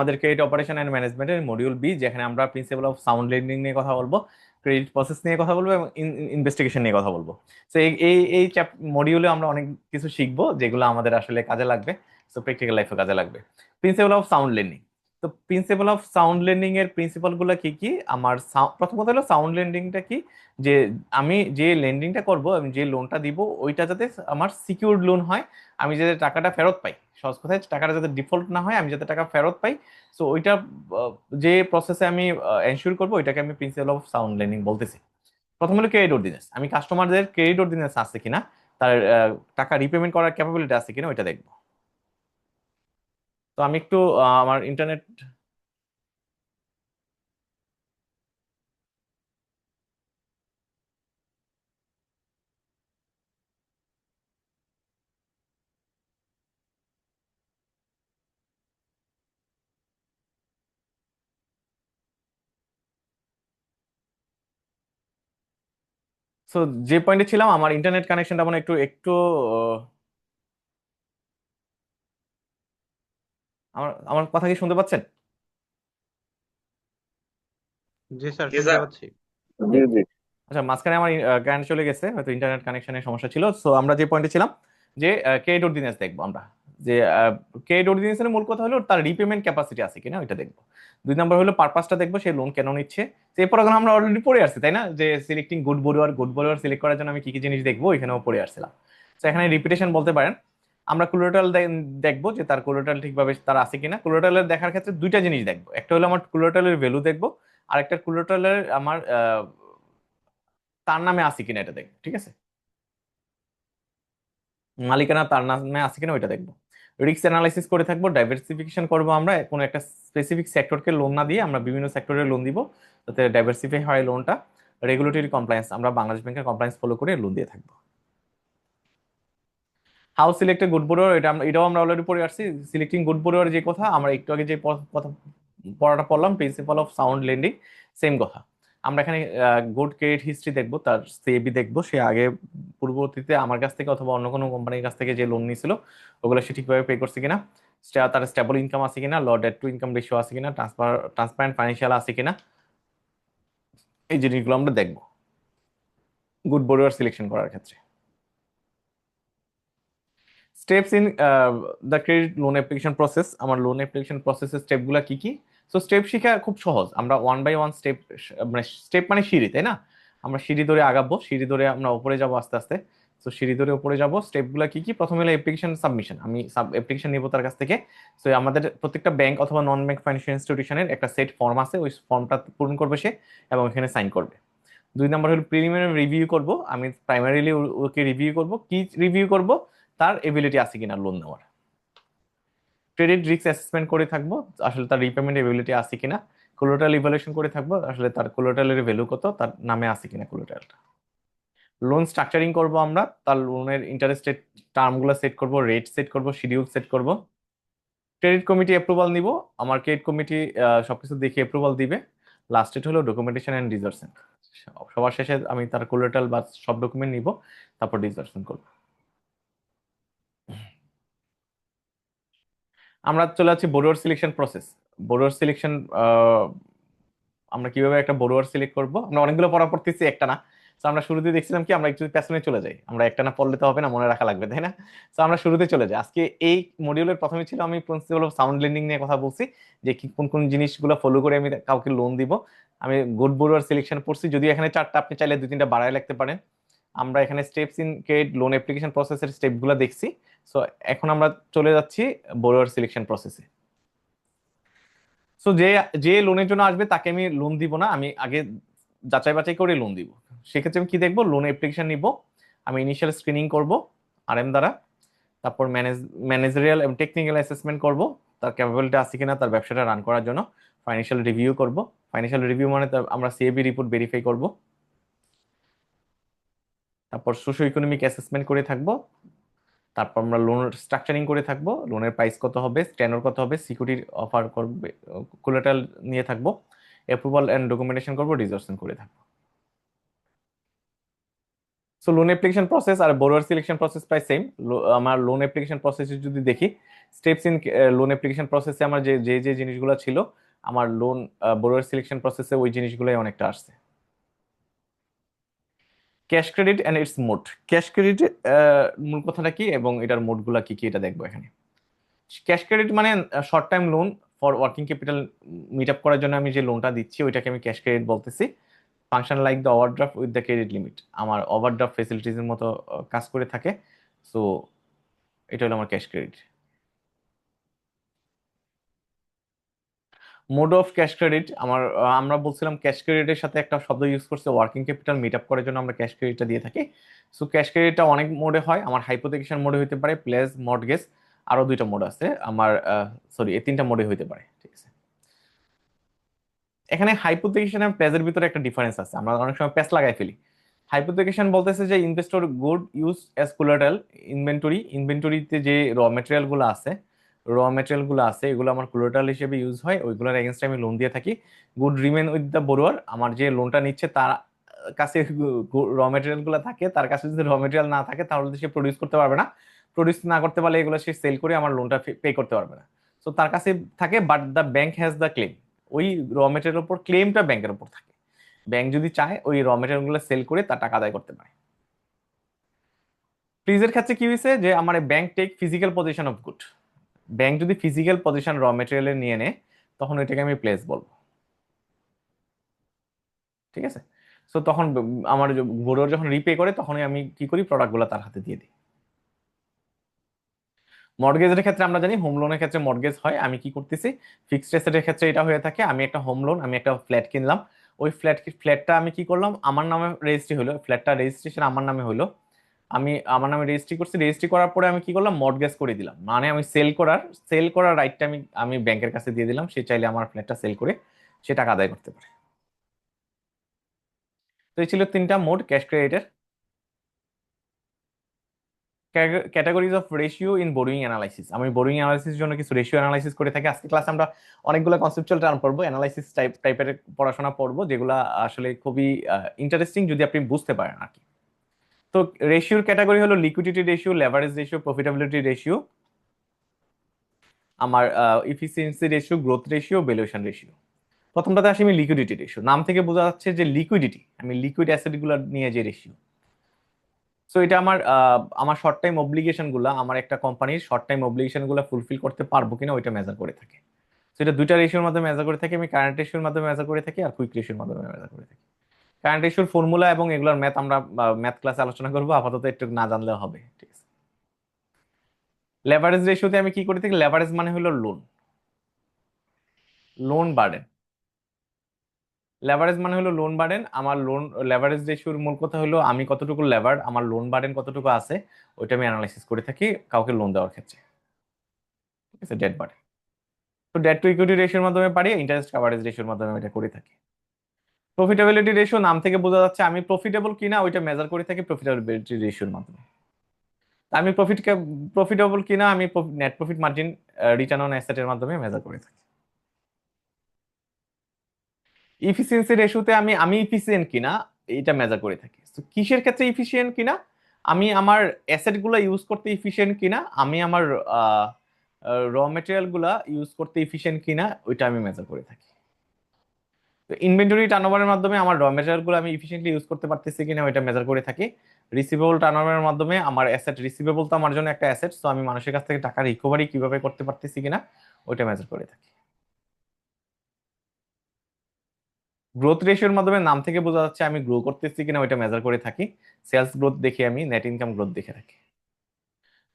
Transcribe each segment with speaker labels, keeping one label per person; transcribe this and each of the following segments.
Speaker 1: আমাদের credit operation and ম্যানেজমেন্টের module B, যেখানে আমরা প্রিন্সিপাল অফ সাউন্ড লেন্ডিং নিয়ে কথা বলবো, ক্রেডিট প্রসেস নিয়ে কথা বলবো এবং ইনভেস্টিগেশন নিয়ে কথা বলবো। তো এই এই এই মডিউলে আমরা অনেক কিছু শিখবো যেগুলো আমাদের আসলে কাজে লাগবে, তো প্র্যাকটিক্যাল লাইফে কাজে লাগবে। Principal of sound lending. তো প্রিন্সিপাল অফ সাউন্ড লেন্ডিং এর প্রিন্সিপাল গুলো কি কি? আমার প্রথমত হলো সাউন্ড লেন্ডিংটা কি, যে আমি যে লেন্ডিংটা করব, আমি যে লোনটা দিব, ওইটা যাতে আমার সিকিউরড লোন হয়, আমি যাতে টাকাটা ফেরত পাই, সহজ কথায় টাকাটা যাতে ডিফল্ট না হয়, আমি যাতে টাকা ফেরত পাই। সো ওইটা যে প্রসেসে আমি এনশিওর করবো, ওইটাকে আমি প্রিন্সিপাল অফ সাউন্ড লেন্ডিং বলতেছি। প্রথম হলো ক্রেডিট অর্ডিনেন্স, আমি কাস্টমারদের ক্রেডিট অর্ডিনেন্স আছে কিনা, তার টাকা রিপেমেন্ট করার ক্যাপাবিলিটি আছে কিনা ওইটা দেখবো। তো আমি একটু আমার ইন্টারনেট। সো যে পয়েন্টে ছিলাম, আমার ইন্টারনেট কানেকশনটা মানে একটু একটু আহ, আমার আমার কথা কি শুনতে পাচ্ছেন?
Speaker 2: জি স্যার,
Speaker 3: জি
Speaker 2: শুনতে
Speaker 3: স্যার।
Speaker 2: পাচ্ছি।
Speaker 3: জি জি।
Speaker 1: আচ্ছা, মাঝখানে আমার কারেন্ট চলে গেছে, হয়তো ইন্টারনেট কানেকশনের সমস্যা ছিল। সো আমরা যে পয়েন্টে ছিলাম, যে ক্রেডিট অর্ডিনেন্স দেখবো আমরা, যে ক্রেডিট অর্ডিনেন্সের মূল কথা হলো তার রিপেমেন্ট ক্যাপাসিটি আছে কিনা ওইটা দেখবো। দুই নম্বর হলো পারপাসটা দেখবো, সে লোন কেন নিচ্ছে। তো এই প্রোগ্রাম আমরা অলরেডি পড়ে আসছি, তাই না? যে সিলেক্টিং গুড বরোয়ার সিলেক্ট করার জন্য আমি কি কি জিনিস দেখবো, এখানেও পড়ে আসছিলাম। তো এখানে রিপিটেশন বলতে পারেন। আমরা কোলাটারাল দেখবো, যে তার কোলাটারাল ঠিকভাবে তার আছে কিনা। কোলাটারালের দেখার ক্ষেত্রে দুইটা জিনিস দেখবো, একটা হলো আমার কোলাটারালের ভ্যালু দেখবো, আর একটা কোলাটারালের আমার তার নামে আছে কিনা এটা দেখবো, ঠিক আছে? মালিকানা তার নামে আছে কিনা ওইটা দেখবো। রিস্ক অ্যানালাইসিস করে থাকবো, ডাইভার্সিফিকেশন করবো, আমরা কোনো একটা স্পেসিফিক সেক্টরকে লোন না দিয়ে আমরা বিভিন্ন সেক্টরে লোন দিব, যাতে ডাইভার্সিফাই হয় লোনটা। রেগুলেটরি কমপ্লায়েন্স, আমরা বাংলাদেশ ব্যাংকের কমপ্লায়েন্স ফলো করে লোন দিয়ে থাকবো। হাউ সিলেক্ট গুড বোরোয়ার, এটাও আমরা অলরেডি পড়ে আসছি। সিলেক্টিং গুড বোরোয়ার যে কথা, আমরা একটু আগে যে কথা পড়াটা পড়লাম, principal of sound lending, same কথা। আমরা এখানে গুড ক্রেডিট হিস্ট্রি দেখবো, তার সিএবি দেখবো, সে আগে পূর্ববর্তীতে আমার কাছ থেকে অথবা অন্য কোনো কোম্পানির কাছ থেকে যে লোন নিয়েছিল, ওগুলো সে ঠিকভাবে পে করছে কিনা, তার স্টেবল ইনকাম আছে কিনা, ল ডেট টু ইনকাম রেশিও আছে কিনা, ট্রান্সপারেন্ট ফাইন্যান্সিয়াল আছে কিনা, এই জিনিসগুলো আমরা দেখবো গুড বোরোয়ার সিলেকশন করার ক্ষেত্রে। Steps in the credit loan application process, আমার লোন অ্যাপ্লিকেশন প্রসেসের স্টেপগুলো কি কি? সো স্টেপ শিখা খুব সহজ, আমরা ওয়ান বাই ওয়ান স্টেপ, মানে স্টেপ মানে সিঁড়ি, তাই না? আমরা সিঁড়ি ধরে আগাবো, সিঁড়ি ধরে আমরা উপরে যাব আস্তে আস্তে। তো সিঁড়ি ধরে উপরে যাব, স্টেপগুলো কি কি? প্রথমে হলো অ্যাপ্লিকেশন সাবমিশন, আমি অ্যাপ্লিকেশন নিব তার কাছ থেকে। তো আমাদের প্রত্যেকটা ব্যাংক অথবা নন ব্যাংক ফাইন্যান্সিয়াল ইনস্টিটিউশনের একটা সেট ফর্ম আছে, ওই ফর্মটা পূরণ করবে সে এবং এখানে সাইন করবে। দুই নাম্বার হলো প্রিলিমিনারি রিভিউ করব, আমি প্রাইমারিলি ওকে রিভিউ করব, কি রিভিউ করব? তার এবিলিটি আছে কিনা লোন নেওয়ার। ক্রেডিট রিস্ক অ্যাসেসমেন্ট করে থাকবো, আসলে তার রিপেমেন্ট এবিলিটি আছে কিনা। কোলাটারাল ইভালুয়েশন করে থাকবো, আসলে তার কোলাটারালের ভ্যালু কত, তার নামে আছে কিনা কোলাটারালটা। লোন স্ট্রাকচারিং করব, আমরা তার লোনের ইন্টারেস্ট রেট টার্মগুলো সেট করব, রেট সেট করব, শিডিউল সেট করব। ক্রেডিট কমিটি অ্যাপ্রুভাল নিব, আমার ক্রেডিট কমিটি সবকিছু দেখে অ্যাপ্রুভাল দিবে। লাস্ট ডেট হলো ডকুমেন্টেশন এন্ড ডিসবার্সমেন্ট, সবার শেষে আমি তার কোলাটারাল বা সব ডকুমেন্ট নিব, তারপর ডিসবার্সমেন্ট করব। আমরা চলে যাচ্ছি borrower selection process. Borrower selection, আমরা কিভাবে একটা বোরোয়ার সিলেক্ট করব, আমরা অনেকগুলো পড়া পড়তেছি, একটা না। তো আমরা শুরুতে দেখছিলাম কি, আমরা একটু পেছনে চলে যাই, আমরা একটা না পড়লে তো হবে না, মনে রাখা লাগবে, তাই না? তো আমরা শুরুতে চলে যাই। আজকে এই মডিউলের প্রথমে ছিল, আমি প্রিন্সিপাল অফ সাউন্ড লেন্ডিং নিয়ে কথা বলছি, যে কি কোন কোন জিনিসগুলো ফলো করে আমি কাউকে লোন দিব। আমি গুড বোরোয়ার সিলেকশন পড়ছি, যদিও এখানে চারটা, আপনি চাইলে দুই তিনটা বাড়ায় লিখতে পারেন। আমরা এখানে steps in credit loan application প্রসেসের স্টেপগুলো দেখছি। সো এখন আমরা চলে যাচ্ছি বোরোয়ার সিলেকশন প্রসেসে। সো যে যে লোনের জন্য আসবে তাকে আমি লোন দিব না, আমি আগে যাচাই বাছাই করে লোন দিব। সেক্ষেত্রে আমি কি দেখবো, লোন অ্যাপ্লিকেশন নিব, আমি ইনিশিয়াল স্ক্রিনিং করব আরএম দ্বারা। তারপর ম্যানেজারিয়াল এবং টেকনিক্যাল অ্যাসেসমেন্ট করব, তার ক্যাপাবিলিটি আছে কিনা তার ব্যবসাটা রান করার জন্য। ফাইন্যান্সিয়াল রিভিউ করব, ফাইন্যান্সিয়াল রিভিউ মানে আমরা সিএবি রিপোর্ট ভেরিফাই করব। তারপর সোশ্യോ ইকোনমিক অ্যাসেসমেন্ট করে থাকবো। তারপর আমরা লোন স্ট্রাকচারিং করে থাকবো, লোনের প্রাইস কত হবে, টেনর কত হবে, সিকিউরিটি অফার করবে, কোলাটারাল নিয়ে থাকবো, অ্যাপ্রুভাল এন্ড ডকুমেন্টেশন করবো, ডিসবার্সমেন্ট করে থাকবো। সো লোন অ্যাপ্লিকেশন প্রসেস আর বোরোয়ার সিলেকশন প্রসেস প্রায় সেম। আমার লোন অ্যাপ্লিকেশন প্রসেসে যদি দেখি, স্টেপস ইন লোন অ্যাপ্লিকেশন প্রসেসে আমার যে যে যে জিনিসগুলো ছিল, আমার লোন বোরোয়ার সিলেকশন প্রসেসে ওই জিনিসগুলোই অনেকটা আসছে। Cash credit and its mode. Cash credit মূল কথাটা কি এবং এটার মোডগুলা কি কি এটা দেখবো এখানে। ক্যাশ ক্রেডিট মানে short time loan for working capital meet up করার জন্য আমি যে লোনটা দিচ্ছি ওইটাকে আমি ক্যাশ ক্রেডিট বলতেছি। Function like the overdraft with the credit limit, আমার ওভারড্রাফট ফেসিলিটিসের মতো কাজ করে থাকে। সো এটা হলো আমার cash credit. Mode of cash credit আমার আমরা বলছিলাম ক্যাশ ক্রেডিটের সাথে একটা শব্দ ইউজ করছে, ওয়ার্কিং ক্যাপিটাল মিট আপ করার জন্য আমরা ক্যাশ ক্রেডিটটা দিয়ে থাকি। সো ক্যাশ ক্রেডিটটা অনেক মোডে হয়, আমার হাইপোথেকেশন মোডে হতে পারে, প্লেস, মর্টগেজ, আরো দুইটা মোড আছে আমার, সরি এই তিনটা মোডে হতে পারে, ঠিক আছে। এখানে হাইপোথেকেশন আর প্লেজের ভিতরে একটা ডিফারেন্স আছে, আমরা অনেক সময় প্যাচ লাগাই ফেলি। হাইপোথেকেশন বলতেছে যে investor good use as collateral ইনভেন্টরিতে যে র মেটেরিয়াল গুলো আছে এগুলো আমার কোলাটারাল হিসেবে ইউজ হয়, ওইগুলোর এগেনস্টে আমি লোন দিয়ে থাকি। Good remain with the borrower, আমার যে লোনটা নিচ্ছে তার কাছে মেটেরিয়াল গুলো থাকে, তার কাছে যদি মেটেরিয়াল না থাকে তাহলে তো সে প্রডিউস করতে পারবে না, প্রডিউস না করতে পারলে এগুলো সে সেল করে আমার লোনটা পে করতে পারবে না। তো তার কাছে থাকে, but the bank has the claim, ওই মেটেরিয়ালের উপর ক্লেমটা ব্যাংকের উপর থাকে। ব্যাংক যদি চায় ওই মেটেরিয়াল গুলো সেল করে তার টাকা আদায় করতে পারে। ফ্রিজের ক্ষেত্রে কি হয়েছে যে আমার bank take physical position of good, bank যদি ফিজিক্যাল পজিশন মেটেরিয়ালের নিয়ে নেয় তখন ওইটাকে আমি প্লেস বলবো, ঠিক আছে। সো তখন আমার বোরোর যখন রিপে করে তখনই আমি কি করি, প্রোডাক্ট গুলো তার হাতে দিয়ে দিই। মর্টগেজের ক্ষেত্রে আমরা জানি হোম লোনের ক্ষেত্রে মর্টগেজ হয়, আমি কি করতেছি, ফিক্সড অ্যাসেটের ক্ষেত্রে এটা হয়ে থাকে, আমি একটা হোম লোন, আমি একটা ফ্ল্যাট কিনলাম, ওই ফ্ল্যাটটা আমি কি করলাম, আমার নামে রেজিস্ট্রি হলো, ফ্ল্যাটটা রেজিস্ট্রেশন আমার নামে হলো, আমি আমার নামে রেজিস্ট্রি করছি, রেজিস্ট্রি করার পরে আমি কি করলাম, মর্টগেজ করে দিলাম, মানে আমি সেল করার রাইটটা আমি আমি ব্যাংকের কাছে দিয়ে দিলাম, সে চাইলে আমার ফ্ল্যাটটা সেল করে সে টাকা আদায় করতে পারে। তো এই ছিল তিনটা মোড ক্যাশ ক্রেডিটের। Categories of ratio in boring analysis, আমি বোরিং অ্যানালাইসিস জন্য কিছু রেশিও অ্যানালাইসিস করে থাকি। আজকে ক্লাসে আমরা অনেকগুলো কনসেপচুয়াল টার্ম পড়বো, অ্যানালাইসিস টাইপের পড়াশোনা পড়বো, যেগুলো আসলে খুবই ইন্টারেস্টিং যদি আপনি বুঝতে পারেন আর কি। তো রেশিওর ক্যাটাগরি হলো liquidity ratio, leverage ratio, profitability ratio, আমার efficiency ratio, growth ratio, valuation ratio. প্রথমটাতে আসি আমি লিকুইডিটি রেশিও, নাম থেকে বোঝা যাচ্ছে যে লিকুইডিটি, আমি লিকুইড অ্যাসেট গুলো নিয়ে যে রেশিও। সো এটা আমার শর্ট টাইম অব্লিগেশন গুলা, আমার একটা কোম্পানির শর্ট টাইম অব্লিগেশন গুলা ফুলফিল করতে পারবো কিনা ওইটা মেজার করে থাকে। তো এটা দুইটা রেশিওর মাধ্যমে মেজার করে থাকি, আমি কারেন্ট রেশিওর মাধ্যমে মেজার করে থাকি আর কুইক রেশিওর মাধ্যমে মেজার করে থাকি। কারেন্ট রেশিওর ফর্মুলা এবং এগুলোর ম্যাথ আমরা ম্যাথ ক্লাসে আলোচনা করবো, আপাতত একটু না জানলেও হবে, ঠিক আছে। লেভারেজ রেশিওতে আমি কি করে থাকি, লেভারেজ মানে হলো লোন, লোন বার্ডেন। লেভারেজ মানে হলো লোন বার্ডেন, আমার লোন লেভারেজ রেশিওর মূল কথা হলো আমি কতটুকু লেভার, আমার লোন বার্ডেন কতটুকু আছে, ওইটা আমি অ্যানালাইসিস করে থাকি কাউকে লোন দেওয়ার ক্ষেত্রে, ঠিক আছে, ডেট বার্ডেন। তো ডেট টু ইকুইটি রেশিওর মাধ্যমে পারি, ইন্টারেস্ট কাভারেজ রেশিওর মাধ্যমে এটা করে থাকি। প্রফিটেবিলিটি রেশিও নাম থেকে বোঝা যাচ্ছে আমি প্রফিটেবল কিনা ওইটা মেজার করে থাকি প্রফিটেবিলিটি রেশিওর মাধ্যমে। আমি প্রফিটেবল কিনা আমি net profit margin, return on অ্যাসেটের মাধ্যমে মেজার করে থাকি। ইফিসিয়েন্সি রেশিওতে আমি আমি ইফিসিয়েন্ট কিনা এটা মেজার করে থাকি। তো কিসের ক্ষেত্রে ইফিসিয়েন্ট কিনা, আমি আমার অ্যাসেট গুলা ইউজ করতে ইফিসিয়েন্ট কিনা, আমি আমার মেটেরিয়াল গুলা ইউজ করতে ইফিসিয়েন্ট কিনা ওইটা আমি মেজার করে থাকি। তো ইনভেন্টরি টার্নওভারের মাধ্যমে আমার মেটেরিয়াল গুলো আমি ইফিসিয়েন্টলি ইউজ করতে পারতেছি কিনা ওইটা মেজার করে থাকি। রিসিভেবল টার্নওভারের মাধ্যমে আমার অ্যাসেট, রিসিভেবল তো আমার জন্য একটা অ্যাসেট, তো আমি মানুষের কাছ থেকে টাকা রিকভারি কিভাবে করতে পারতেছি কিনা ওইটা মেজার করে থাকি। গ্রোথ রেশিওর মাধ্যমে নাম থেকে বোঝা যাচ্ছে আমি গ্রো করতেছি কিনা ওইটা মেজার করে থাকি, সেলস গ্রোথ দেখে আমি নেট ইনকাম গ্রোথ দেখে থাকি।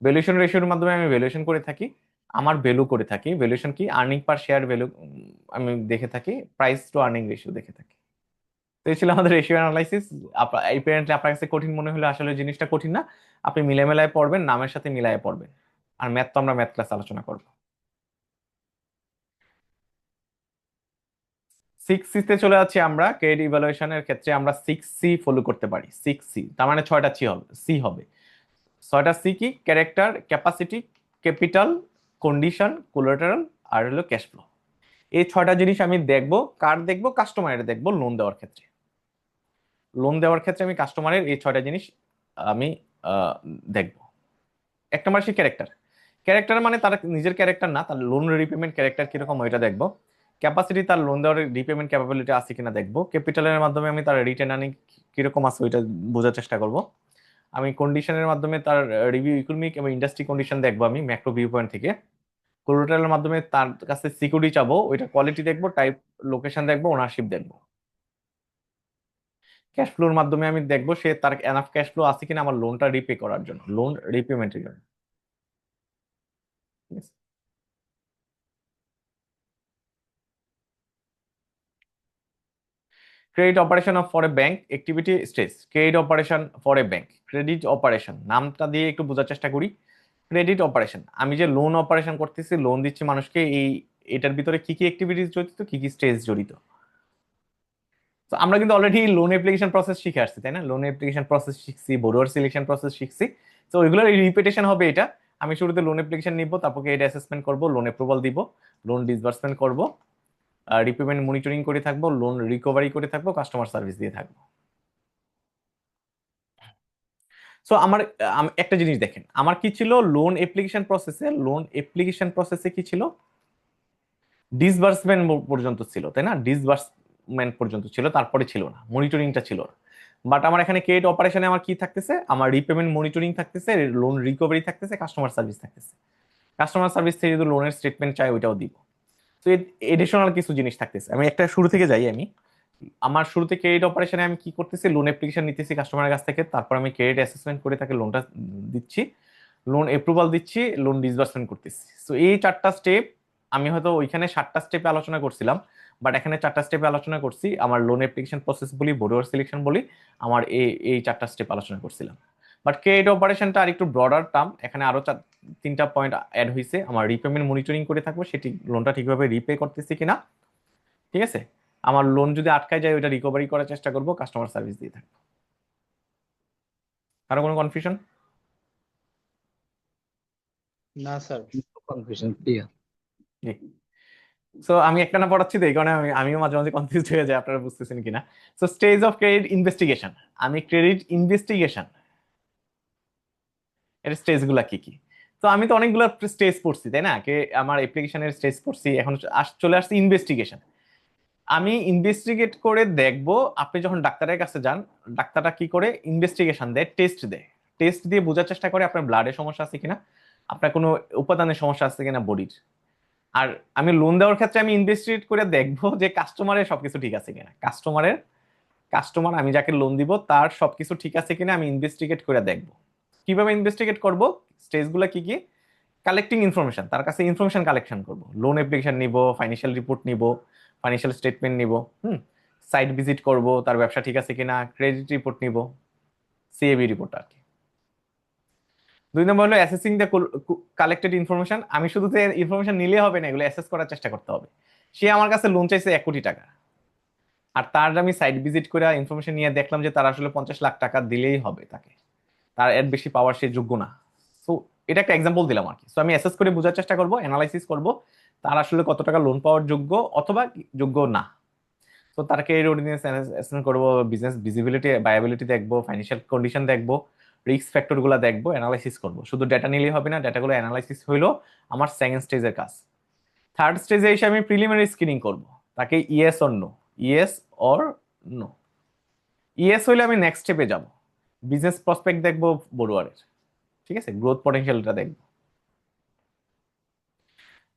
Speaker 1: ভ্যালুয়েশন রেশিওর মাধ্যমে আমি ভ্যালুয়েশন করে থাকি, আমার ভ্যালু করে থাকি, ভ্যালুয়েশন কি আর্নিং পার শেয়ার ভ্যালু আমি দেখে থাকি, প্রাইস টু আর্নিং রেশিও দেখে থাকি। তো এই ছিল আমাদের রেশিও অ্যানালাইসিস। অ্যাপারেন্টলি আপনার কাছে কঠিন মনে হলে আসলে জিনিসটা কঠিন না, আপনি মিলায় পড়বেন, নামের সাথে মিলায় পড়বেন। আর ম্যাথ তো আমরা ম্যাথ ক্লাস আলোচনা করবো। 6C তে চলে যাচ্ছি আমরা, ক্রেডিট ইভালুয়েশনের ক্ষেত্রে আমরা 6C ফলো করতে পারি। 6C তার মানে 6টা সি হবে। 6টা সি কি, character, capacity, capital, condition, collateral, আর হলো ক্যাশ ফ্লো। এই 6টা জিনিস আমি দেখবো, কার দেখবো, কাস্টমারের দেখবো লোন দেওয়ার ক্ষেত্রে। লোন দেওয়ার ক্ষেত্রে আমি কাস্টমারের এই 6টা জিনিস আমি দেখবো। এক নম্বর সে ক্যারেক্টার। ক্যারেক্টার মানে তার নিজের ক্যারেক্টার না, তার লোন রিপেমেন্ট ক্যারেক্টার কিরকম ওইটা দেখবো। ক্যাপাসিটি, তার লোন দেওয়ার রিপেমেন্ট ক্যাপাবিলিটি আছে কিনা দেখবো। ক্যাপিটালের মাধ্যমে আমি তার রিটেন আর্নিং কিরকম আছে ওইটা বোঝার চেষ্টা করব। আমি কন্ডিশনের মাধ্যমে তার রিভিউ ইকোনমিক এবং ইন্ডাস্ট্রি কন্ডিশন দেখবো আমি ম্যাক্রো ভিউ পয়েন্ট থেকে। কোলাটেরালের মাধ্যমে তার কাছে সিকিউরিটি চাবো, ওইটা কোয়ালিটি দেখবো, টাইপ লোকেশন দেখবো, ওনারশিপ দেখবো। ক্যাশ ফ্লোর মাধ্যমে আমি দেখবো সে তার এনাফ ক্যাশ ফ্লো আছে কিনা আমার লোনটা রিপে করার জন্য, লোন রিপেমেন্টের জন্য। ঠিক আছে? Credit operation of for a bank activity stage. Credit operation for a bank, credit operation নামটা দিয়ে একটু বোঝার চেষ্টা করি। ক্রেডিট অপারেশন, আমি যে লোন অপারেশন করতেছি, লোন দিচ্ছি মানুষকে, এটার ভিতরে কি কি অ্যাক্টিভিটিস জড়িত, কি কি স্টেজ জড়িত। তো আমরা কিন্তু অলরেডি লোন অ্যাপ্লিকেশন প্রসেস শিখে আসছি, তাই না? লোন অ্যাপ্লিকেশন প্রসেস শিখছি, বড়োয়ার সিলেকশন প্রসেস শিখছি। তো ওইগুলোর রিপিটেশন হবে এটা। আমি শুরুতে লোন অ্যাপ্লিকেশন নিব, তারপর ক্রেডিট অ্যাসেসমেন্ট করব, লোন অ্যাপ্রুভাল দিব, লোন ডিসবার্সমেন্ট করব, রিপেমেন্ট মনিটরিং করে থাকবো, লোন রিকভারি করে থাকবো, কাস্টমার সার্ভিস দিয়ে থাকবো। সো আমার একটা জিনিস দেখেন, আমার কি ছিল লোন অ্যাপ্লিকেশন প্রসেসে, লোন অ্যাপ্লিকেশন প্রসেসে কি ছিল, ডিসবার্সমেন্ট পর্যন্ত ছিল, তাই না? ডিসবার্সমেন্ট পর্যন্ত ছিল, তারপরে ছিল না, মনিটরিংটা ছিল না। বাট আমার এখানে ক্রেডিট অপারেশনে আমার কি থাকতেছে, আমার রিপেমেন্ট মনিটরিং থাকতেছে, লোন রিকভারি থাকতেছে, কাস্টমার সার্ভিস থাকতেছে। কাস্টমার সার্ভিস থেকে যদি লোনের স্টেটমেন্ট চাই ওইটাও দিব। তো এডিশনাল কিছু জিনিস থাকতেছে। আমি একটা শুরু থেকে যাই। আমি আমার শুরুতে ক্রেডিট অপারেশনে আমি কি করতেছি, লোন অ্যাপ্লিকেশন নিতেছি কাস্টমারের কাছ থেকে, তারপর আমি ক্রেডিট অ্যাসেসমেন্ট করে তাকে লোনটা দিচ্ছি, লোন অ্যাপ্রুভাল দিচ্ছি, লোন ডিসবার্সমেন্ট করতেছি। তো এই 4টা স্টেপ, আমি হয়তো ওইখানে 7টা স্টেপে আলোচনা করছিলাম, বাট এখানে 4টা স্টেপে আলোচনা করছি। আমার লোন অ্যাপ্লিকেশন প্রসেস বলি, বোরোয়ার সিলেকশন বলি, আমার এই 4টা স্টেপ আলোচনা করছিলাম। বাট ক্রেডিট অপারেশনটা আর একটু ব্রডার টার্ম, এখানে আরো 3টা পয়েন্ট অ্যাড হয়েছে। আমার রিপেমেন্ট মনিটরিং করে থাকবো, সেটি লোনটা ঠিকভাবে রিপে করতেছি কিনা, ঠিক আছে। আমার লোন যদি আটকায় যায় ওইটা রিকভারি করার চেষ্টা করবো, কাস্টমার সার্ভিস দিয়ে থাকবো। কারো কোনো কনফিউশন?
Speaker 2: না স্যার, কনফিউশন ক্লিয়ার।
Speaker 1: জি। সো আমি একটা না পড়াচ্ছি তো এই কারণে আমিও মাঝে মাঝে কনফিউজ হয়ে যাই, আপনারা বুঝতেছেন কিনা। So stage of credit investigation, আমি ক্রেডিট ইনভেস্টিগেশন এর স্টেজ গুলা কি কি। তো আমি তো অনেকগুলো স্টেজ পড়ছি, তাই না? আমার অ্যাপ্লিকেশনের স্টেজ পড়ছি, এখন চলে আসছে ইনভেস্টিগেশন। আমি ইনভেস্টিগেট করে দেখব, আপনি যখন ডাক্তারের কাছে যান, ডাক্তাররা কি করে, ইনভেস্টিগেশন দেয়, টেস্ট দেয়। টেস্ট দিয়ে বোঝার চেষ্টা করে আপনার ব্লাডের সমস্যা আছে কিনা, আপনার কোনো উপাদানের সমস্যা আছে কিনা বডির। আর আমি লোন দেওয়ার ক্ষেত্রে আমি ইনভেস্টিগেট করে দেখবো যে কাস্টমারের সবকিছু ঠিক আছে কিনা, কাস্টমার আমি যাকে লোন দিব তার সবকিছু ঠিক আছে কিনা আমি ইনভেস্টিগেট করে দেখবো। কিভাবে ইনভেস্টিগেট করব, স্টেজগুলো কি কি, কালেক্টিং ইনফরমেশন, তার কাছে ইনফরমেশন কালেকশন করব, লোন অ্যাপ্লিকেশন নিব, ফাইন্যান্সিয়াল রিপোর্ট নিব, ফাইন্যান্সিয়াল স্টেটমেন্ট নিব, সাইট ভিজিট করব, তার ব্যবসা ঠিক আছে কিনা, ক্রেডিট রিপোর্ট নিব, সিএবি রিপোর্ট আর কি। 2 নম্বর হলো অ্যাসেসিং দ্য কালেক্টেড ইনফরমেশন। আমি শুধু ইনফরমেশন নিলে হবে না, এগুলো অ্যাসেস করার চেষ্টা করতে হবে। সে আমার কাছে লোন চাইছে 1 কোটি টাকা, আর তার আমি সাইট ভিজিট করে ইনফরমেশন নিয়ে দেখলাম যে তার আসলে 50 লাখ টাকা দিলেই হবে তাকে, তার এর বেশি পাওয়ার সে যোগ্য না। সো এটা একটা এক্সাম্পল দিলাম আর কি। সো আমি অ্যাসেস করে বোঝার চেষ্টা করব, অ্যানালাইসিস করব তার আসলে কত টাকা লোন পাওয়ার যোগ্য অথবা যোগ্য না। তো তার ক্রেডিট ওয়ার্দিনেস অ্যাসেসমেন্ট করবো, বিজনেস ভিজিবিলিটি ভায়াবিলিটি দেখবো, ফাইন্যান্সিয়াল কন্ডিশন দেখবো, রিস্ক ফ্যাক্টর গুলো দেখবো, অ্যানালাইসিস করবো। শুধু ডেটা নিলেই হবে না, ডেটাগুলো অ্যানালাইসিস হইলো আমার সেকেন্ড স্টেজের কাজ। থার্ড স্টেজে এসে আমি প্রিলিমিনারি স্ক্রিনিং করব, তাকে yes or no, yes or no. Yes হইলে আমি নেক্সট স্টেপে যাব, বিজনেস প্রসপেক্ট দেখবো বড়ুয়ারের, ঠিক আছে, গ্রোথ পটেনশিয়ালটা দেখবো।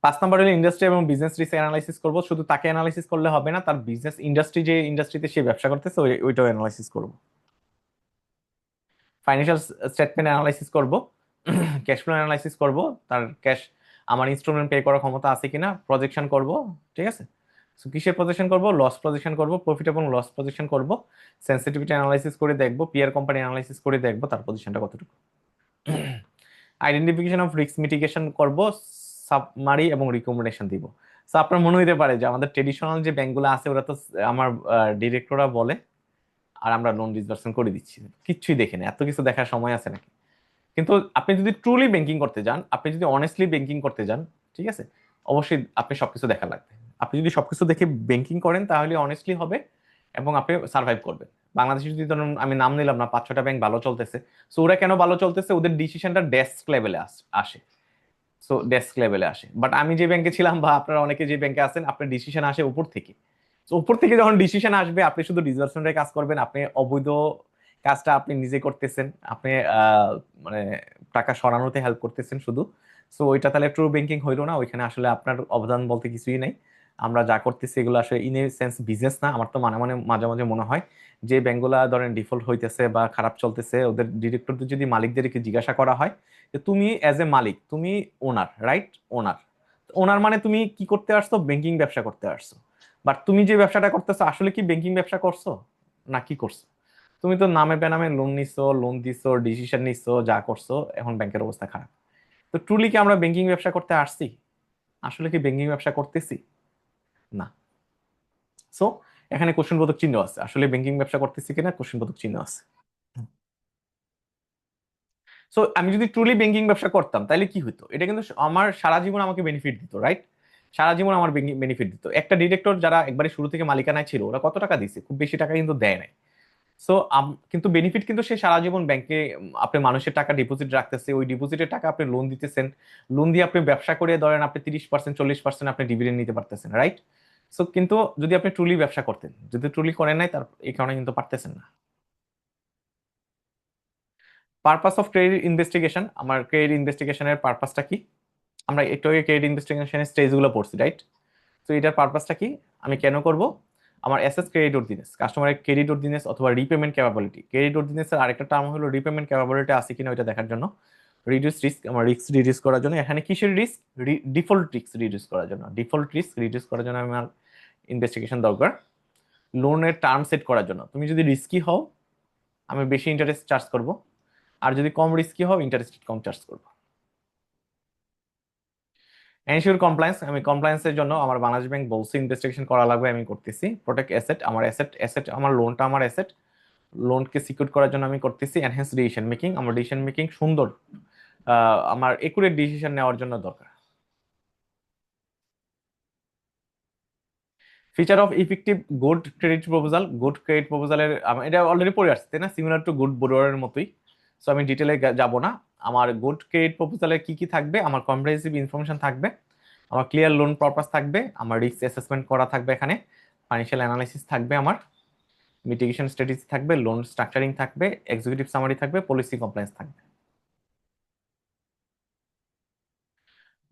Speaker 1: 5 নম্বর হলো ইন্ডাস্ট্রি এবং বিজনেস রিস্ক অ্যানালাইসিস করবো। শুধু তাকে অ্যানালাইসিস করলে হবে না, তার বিজনেস ইন্ডাস্ট্রি, যে ইন্ডাস্ট্রিতে সে ব্যবসা করতেছে ওইটাও অ্যানালাইসিস করবো। ফাইন্যান্সিয়াল স্টেটমেন্ট অ্যানালাইসিস করব, ক্যাশ ফ্লো অ্যানালাইসিস করব, তার ক্যাশ আমার ইনস্টলমেন্ট পে করার ক্ষমতা আছে কিনা প্রজেকশন করব, ঠিক আছে। সো কিসের প্রজেকশন করব, লস প্রজেকশন করব, প্রফিট এবং লস প্রজেকশন করব, সেন্সিটিভিটি অ্যানালাইসিস করে দেখব, পিয়ার কোম্পানি অ্যানালাইসিস করে দেখব তার পজিশনটা কতটুকু। আইডেন্টিফিকেশন অফ রিস্ক মিটিগেশন করব, সাবমারি এবং রিকমেন্ডেশন দিব। সো আপনার মনে হইতে পারে যে আমাদের ট্রেডিশনাল যে ব্যাংকগুলো আছে ওরা তো, আমার ডিরেক্টররা বলে আর আমরা লোন ডিসবার্সমেন্ট করে দিচ্ছি, কিচ্ছুই দেখে না, এত কিছু দেখার সময় আছে নাকি। কিন্তু আপনি যদি ট্রুলি ব্যাংকিং করতে যান, আপনি যদি অনেস্টলি ব্যাংকিং করতে যান, ঠিক আছে, অবশ্যই আপনি সবকিছু দেখা লাগবে। আপনি যদি সবকিছু দেখে ব্যাংকিং করেন তাহলে অনেস্টলি হবে এবং আপনি সার্ভাইভ করবেন। বাংলাদেশে যদি ধরুন আমি নাম নিলাম না, 5-6টা ব্যাংক ভালো চলতেছে। সো ওরা কেন ভালো চলতেছে? ওদের ডিসিশনটা ডেস্ক লেভেলে আসে। সো ডেস্ক লেভেলে আসে। বাট আমি যে ব্যাংকে ছিলাম বা আপনারা অনেকে যে ব্যাংকে আছেন, আপনার ডিসিশন আসে উপর থেকে। তো উপর থেকে যখন ডিসিশন আসবে, আপনি শুধু ডিসবার্সমেন্টের কাজ করবেন, আপনি অবৈধ কাজটা আপনি নিজে করতেছেন, আপনি মানে টাকা সরানোতে হেল্প করতেছেন শুধু। সো ওইটা তাহলে ট্রু ব্যাংকিং হইলো না, ওইখানে আসলে আপনার অবদান বলতে কিছুই নাই। আমরা যা করতেছি এগুলো আসলে ইন এ সেন্স বিজনেস না। আমার তো মাঝে মাঝে মনে হয় যে ব্যাংকগুলা ধরেন ডিফল্ট হইতেছে বা খারাপ চলতেছে, ওদের ডিরেক্টরদের যদি মালিকদেরকে জিজ্ঞাসা করা হয় যে তুমি এজ এ মালিক, তুমি ওনার, রাইট? ওনার, ওনার মানে তুমি কি করতে আসছো? ব্যাংকিং ব্যবসা করতে আসছো। বাট তুমি যে ব্যবসাটা করতেছো আসলে কি ব্যাংকিং ব্যবসা করছো না কি করছো? তুমি তো নামে বেনামে লোন নিছো, লোন দিছো, ডিসিশন নিছো, যা করছো, এখন ব্যাংকের অবস্থা খারাপ। তো ট্রুলি কি আমরা ব্যাংকিং ব্যবসা করতে আসছি? আসলে কি ব্যাংকিং ব্যবসা করতেছি? না। সো এখানে কোশ্চেনবোধক চিহ্ন আছে, আসলে ব্যাংকিং ব্যবসা করতেছি কিনা কোশ্চেনবোধক চিহ্ন আছে। সো আমি যদি ট্রুলি ব্যাংকিং ব্যবসা করতাম তাহলে কি হতো? এটা কিন্তু আমার সারা জীবন আমাকে বেনিফিট দিত, রাইট? সারা জীবন আমার বেনিফিট দিত। একটা ডিরেক্টর যারা একবারে শুরু থেকে মালিকানায় ছিল, ওরা কত টাকা দিছে? খুব বেশি টাকা কিন্তু দেয় নাই। সো কিন্তু বেনিফিট কিন্তু সে সারা জীবন ব্যাংকে আপনি মানুষের টাকা ডিপোজিট রাখতেছে, ওই ডিপোজিটের টাকা আপনি লোন দিতেছেন, লোন দিয়ে আপনি ব্যবসা করে ধরেন আপনি 30% 40% আপনি ডিভিডেন্ড নিতে পারতেছেন, রাইট? সো কিন্তু যদি আপনি ট্রুলি ব্যবসা করতেন, যদি ট্রুলি করেন নাই, তার এই কারণে কিন্তু পারতেছেন না। পারপাস অফ ক্রেডিট ইনভেস্টিগেশন, আমার ক্রেডিট ইনভেস্টিগেশনের পারপাসটা কি? আমরা একটু আগে ক্রেডিট ইনভেস্টিগেশনের স্টেজগুলো পড়ছি, রাইট? তো এটার পারপাসটা কি? আমি কেন করব? আমার অ্যাসেস ক্রেডিট ওর্ডিনেন্স, কাস্টমারের ক্রেডিট ওর্ডিনেন্স অথবা রিপেমেন্ট ক্যাপাবিলিটি। ক্রেডিট ওর্ডিনেন্সের আরেকটা টার্ম হলো রিপেমেন্ট ক্যাপাবিলিটি আছে কিনা ওইটা দেখার জন্য। রিডিউস রিস্ক, আমার রিস্ক রিডিউস করার জন্য। এখানে কিসের রিস্ক? ডিফল্ট রিস্ক রিডিউস করার জন্য। ডিফল্ট রিস্ক রিডিউস করার জন্য আমার ইনভেস্টিগেশন দরকার। লোনের টার্ম সেট করার জন্য, তুমি যদি রিস্কি হও আমি বেশি ইন্টারেস্ট চার্জ করব, আর যদি কম রিস্কি হও ইন্টারেস্ট কম চার্জ করব। এনশিওর কমপ্লায়েন্স, আমি কমপ্লায়েন্সের জন্য আমার বাংলাদেশ ব্যাংক বলছে ইনভেস্টিগেশন করা লাগবে, আমি করতেছি। প্রোটেক্ট অ্যাসেট, আমার অ্যাসেট আমার লোনটা আমার অ্যাসেট, লোনকে সিকিউর করার জন্য আমি করতেছি। এনহ্যান্স ডিসিশন মেকিং, আমার ডিসিশন মেকিং সুন্দর, আমার একুরেট ডিসিশন নেওয়ার জন্য দরকার। Feature of effective good credit proposal, good credit প্রপোজালের এটা অলরেডি পড়ে আসছে তাই না, সিমিলার টু গুড বোরোয়ারের মতোই। সো আমি ডিটেলে যাব না। আমার গুড ক্রেডিট প্রপোজালে কি কি থাকবে? আমার কম্প্রিহেন্সিভ ইনফরমেশন থাকবে, আমার ক্লিয়ার লোন পারপাস থাকবে, আমার রিস্ক অ্যাসেসমেন্ট করা থাকবে, এখানে ফাইন্যান্সিয়াল অ্যানালাইসিস থাকবে, আমার মিটিগেশন স্ট্র্যাটেজি থাকবে, লোন স্ট্রাকচারিং থাকবে, এক্সিকিউটিভ সামারি থাকবে, পলিসি কমপ্লায়েন্স থাকবে।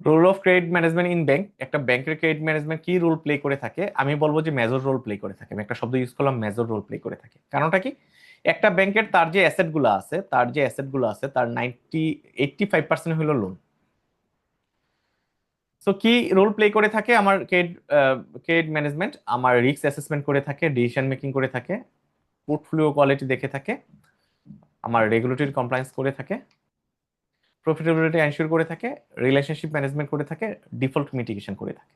Speaker 1: Role of credit management in bank, একটা ব্যাংকের ক্রেডিট ম্যানেজমেন্ট কি রোল প্লে করে থাকে? আমি বলবো যে মেজর রোল প্লে করে থাকে। আমি একটা শব্দ ইউজ করলাম, মেজর রোল প্লে করে থাকে। কারণটা কি? একটা ব্যাংকের তার যে অ্যাসেট গুলো আছে, তার 85% হলো লোন। সো কি রোল প্লে করে থাকে আমার ক্রেডিট ক্রেডিট ম্যানেজমেন্ট? আমার রিস্ক অ্যাসেসমেন্ট করে থাকে, ডিসিশন মেকিং করে থাকে, পোর্টফোলিও কোয়ালিটি দেখে থাকে, আমার রেগুলেটরি কমপ্লায়েন্স করে থাকে, প্রফিটেবিলিটি এনশিওর করে থাকে, রিলেশনশিপ ম্যানেজমেন্ট করে থাকে, ডিফল্ট মিটিগেশন করে থাকে।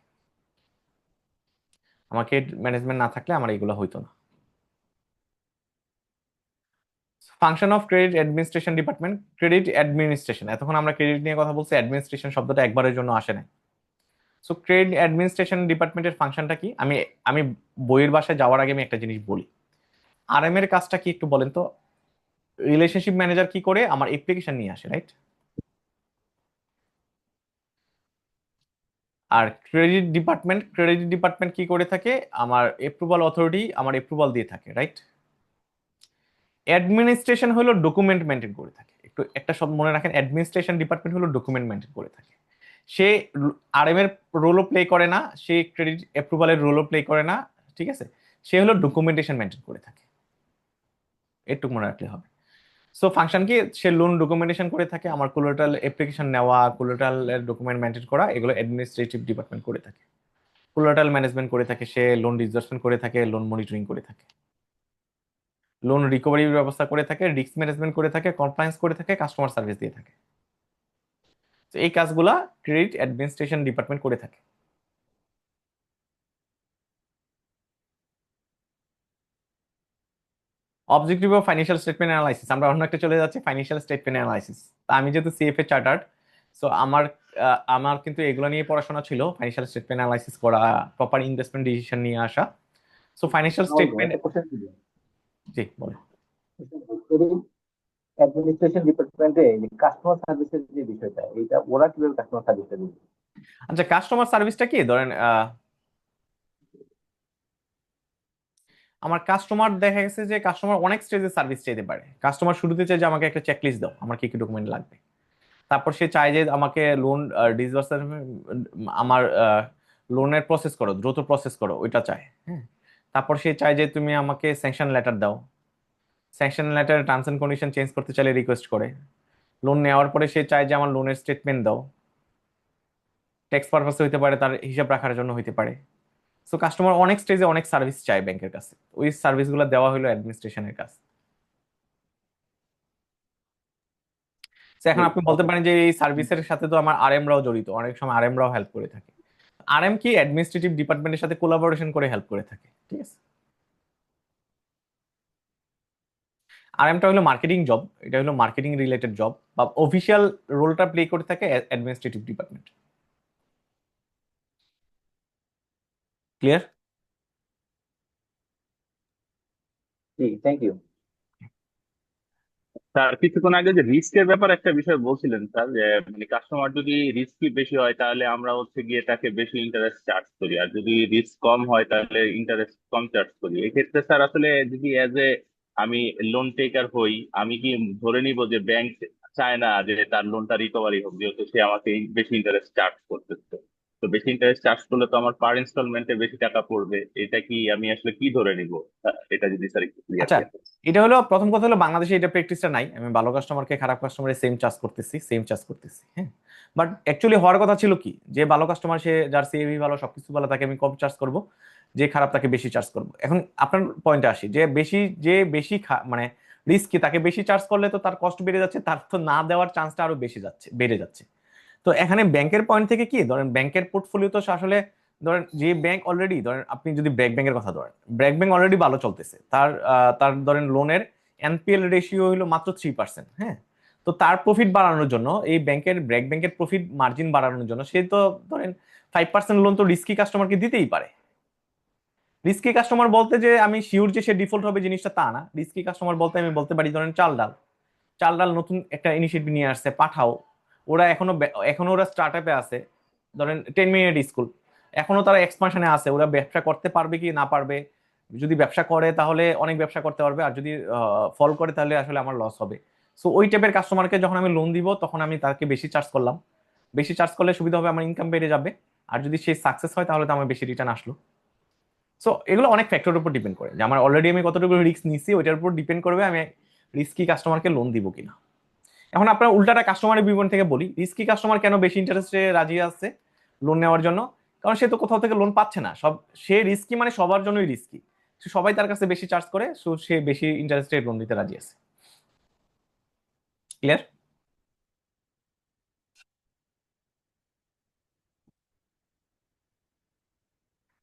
Speaker 1: আমাকে ম্যানেজমেন্ট না থাকলে আমার এগুলো হইতো না। Function of credit administration department, credit administration, এতক্ষণ আমরা ক্রেডিট নিয়ে কথা বলছি, অ্যাডমিনিস্ট্রেশন শব্দটা একবারের জন্য আসে না। সো ক্রেডিট অ্যাডমিনিস্ট্রেশন ডিপার্টমেন্টের ফাংশনটা কি? আমি আমি বইয়ের বাসায় যাওয়ার আগে আমি একটা জিনিস বলি, আরএম এর কাজটা কি একটু বলেন তো? রিলেশনশিপ ম্যানেজার কি করে? আমার অ্যাপ্লিকেশন নিয়ে আসে, রাইট? আর ক্রেডিট ডিপার্টমেন্ট কি করে থাকে? আমার অ্যাপ্রুভাল অথরিটি আমার অ্যাপ্রুভাল দিয়ে থাকে, রাইট? অ্যাডমিনিস্ট্রেশন হলো ডকুমেন্ট মেনটেন করে থাকে। একটু একটা সব মনে রাখেন, অ্যাডমিনিস্ট্রেশন ডিপার্টমেন্ট হলো ডকুমেন্ট মেনটেন করে থাকে। সে আরএম এর রোলও প্লে করে না, সে ক্রেডিট অ্যাপ্রুভালের রোলও প্লে করে না, ঠিক আছে? সে হলো ডকুমেন্টেশন মেনটেন করে থাকে, এটুকু মনে রাখলে হবে। সো ফাংশন কি? সে লোন ডকুমেন্টেশন করে থাকে, আমার কোলাটারাল অ্যাপ্লিকেশন নেওয়া, কোলাটারাল ডকুমেন্ট মেনটেন করা, এগুলো অ্যাডমিনিস্ট্রেটিভ ডিপার্টমেন্ট করে থাকে। কোলাটারাল ম্যানেজমেন্ট করে থাকে, সে লোন ডিসবার্সমেন্ট করে থাকে, লোন মনিটরিং করে থাকে, লোন রিকভারির ব্যবস্থা করে থাকে, রিস্ক ম্যানেজমেন্ট করে থাকে, কমপ্লায়েন্স করে থাকে, কাস্টমার সার্ভিস দিয়ে থাকে। তো এই কাজগুলা ক্রেডিট অ্যাডমিনিস্ট্রেশন ডিপার্টমেন্ট করে থাকে। Objective of financial statement analysis, আমরা অন্য একটা চলে যাচ্ছি, ফাইন্যান্সিয়াল স্টেটমেন্ট অ্যানালাইসিস। আমি যেহেতু সিএফএ চার্টার্ড, সো আমার কিন্তু এগুলো নিয়ে পড়াশোনা ছিল, ফাইন্যান্সিয়াল স্টেটমেন্ট অ্যানালাইসিস করা, প্রপার ইনভেস্টমেন্ট ডিসিশন নিয়ে আসা। সো ফাইন্যান্সিয়াল
Speaker 3: রাহুল ভাই
Speaker 1: স্টেটমেন্ট,
Speaker 3: একটা কোশ্চেন ছিল।
Speaker 1: জি বলে।
Speaker 3: অ্যাডমিনিস্ট্রেশন ডিপার্টমেন্টে কাস্টমার সার্ভিসের যে বিষয়টা, এটা ওরা কিভাবে কাস্টমার সার্ভিসটা দিবে?
Speaker 1: আচ্ছা, কাস্টমার সার্ভিসটা কি ধরেন, আমার কাস্টমার দেখা গেছে যে কাস্টমার অনেক স্টেজে সার্ভিস চাইতে পারে। কাস্টমার শুরুতে চাই যে আমাকে একটা চেকলিস্ট দাও, আমার কি কি ডকুমেন্ট লাগবে। তারপর সে চায় যে আমাকে লোন ডিসবার্সার, আমার লোনের প্রসেস করো, দ্রুত প্রসেস করো, ওইটা চায়। হ্যাঁ। তারপর সে চায় যে তুমি আমাকে স্যাংশন লেটার দাও। Sanction letter terms and condition change করতে চাইলে রিকোয়েস্ট করে। লোন নেওয়ার পরে সে চায় যে আমার লোনের স্টেটমেন্ট দাও। ট্যাক্স পারপাসে হইতে পারে, তার হিসাব রাখার জন্য হইতে পারে। সো কাস্টমার অনেক স্টেজে অনেক সার্ভিস চায় ব্যাংকের কাছে, ওই সার্ভিসগুলো দেওয়া হলো অ্যাডমিনিস্ট্রেশনের কাছে। তো এখন আপনি বলতে
Speaker 3: ওকে।
Speaker 1: পারেন যে এই সার্ভিসের সাথে তো আমার আরএম রাও জড়িত, অনেক সময় আরএম রাও হেল্প করে থাকে। আরএম কি অ্যাডমিনিস্ট্রেটিভ ডিপার্টমেন্টের সাথে কোলাবোরেশন করে হেল্প করে থাকে, ঠিক আছে। আরএমটা হলো মার্কেটিং জব, এটা হলো মার্কেটিং রিলেটেড জব, বা অফিসিয়াল রোলটা প্লে করে থাকে অ্যাডমিনিস্ট্রেটিভ ডিপার্টমেন্ট। ক্লিয়ার?
Speaker 3: জি, থ্যাংক ইউ।
Speaker 4: স্যার কিছুক্ষণ আগে যে রিস্কের ব্যাপার একটা বিষয় বলছিলেন স্যার, যে মানে কাস্টমার যদি রিস্কই বেশি হয় তাহলে আমরা হচ্ছে গিয়ে তাকে বেশি ইন্টারেস্ট চার্জ করি, আর যদি রিস্ক কম হয় তাহলে ইন্টারেস্ট কম চার্জ করি। এক্ষেত্রে স্যার আসলে যদি এজ এ আমি লোন টেকার হই, আমি কি ধরে নিব যে ব্যাংক চায় না যে তার লোনটা রিকভারি হোক, যেহেতু সে আমাকে বেশি ইন্টারেস্ট চার্জ করতেছে। তো বেশি ইন্টারেস্ট চার্জ করলে তো আমার পার ইনস্টলমেন্টে বেশি টাকা পড়বে, এটা কি আমি আসলে কি ধরে নিব? এটা যদি স্যার একটু ক্লিয়ার
Speaker 1: আচ্ছা,
Speaker 4: করতেন।
Speaker 1: এটা হলো প্রথম কথা হলো বাংলাদেশে এটা প্র্যাকটিসটা নাই, আমি ভালো কাস্টমারকে খারাপ কাস্টমারে সেম চার্জ করতেছি, সেম চার্জ করতেছি। হ্যাঁ। বাট অ্যাকচুয়ালি হওয়ার কথা ছিল কি, যে ভালো কাস্টমার সে যার সিএভি ভালো সবকিছু ভালো তাকে আমি কম চার্জ করব, যে খারাপ তাকে বেশি চার্জ করব। এখন আপনার পয়েন্টে আসি, যে বেশি মানে রিস্কি তাকে বেশি চার্জ করলে তো তার কষ্ট বেড়ে যাচ্ছে, তার তো না দেওয়ার চান্সটা আরো বেশি যাচ্ছে, বেড়ে যাচ্ছে। তো এখানে ব্যাংকের পয়েন্ট থেকে কি ধরেন, ব্যাংকের পোর্টফোলিও তো আসলে ধরেন যে ব্যাংক অলরেডি, ধরেন আপনি যদি ব্র্যাক ব্যাংকের কথা ধরেন, ব্র্যাক ব্যাংক অলরেডি ভালো চলতেছে, তার ধরেন লোনের এনপিএল রেশিও হলো মাত্র 3%। হ্যাঁ। তো তার প্রফিট বাড়ানোর জন্য, এই ব্র্যাক ব্যাংকের প্রফিট মার্জিন বাড়ানোর জন্য সে তো ধরেন 5% লোন তো রিস্কি কাস্টমারকে দিতেই পারে। রিস্কি কাস্টমার বলতে যে আমি শিওর যে সে ডিফল্ট হবে জিনিসটা তা না। রিস্কি কাস্টমার বলতে আমি বলতে পারি ধরেন চাল ডাল, চাল ডাল নতুন একটা ইনিশিয়েটিভ নিয়ে আসছে, পাঠাও। ওরা এখনো ওরা স্টার্ট আপে আছে, ধরেন 10 মিনিট স্কুল, এখনো তারা এক্সপানশনে আছে, ওরা ব্যবসা করতে পারবে কি না পারবে। যদি ব্যবসা করে তাহলে অনেক ব্যবসা করতে পারবে, আর যদি ফল করে তাহলে আসলে আমার লস হবে। সো ওই টাইপের কাস্টমারকে যখন আমি লোন দিব তখন আমি তাকে বেশি চার্জ করলাম। বেশি চার্জ করলে সুবিধা হবে, আমার ইনকাম বেড়ে যাবে। আর যদি সে সাকসেস হয় তাহলে তো আমার বেশি রিটার্ন আসলো। সো এগুলো অনেক ফ্যাক্টরের উপর ডিপেন্ড করে, যে আমার অলরেডি আমি কতটুকু রিস্ক নিচ্ছি ওইটার উপর ডিপেন্ড করবে আমি রিস্কি কাস্টমারকে লোন দিব কিনা। এখন আপনার উল্টাটা কাস্টমারের বিবরণ থেকে বলি, রিস্কি কাস্টমার কেন বেশি ইন্টারেস্টে রাজি আছে লোন নেওয়ার জন্য। কারণ সে তো কোথাও থেকে লোন পাচ্ছে না, সে রিস্কি মানে সবার জন্যই রিস্কি, সবাই তার কাছে বেশি চার্জ করে, সো সে বেশি ইন্টারেস্টে লোন দিতে রাজি আছে। ক্লিয়ার?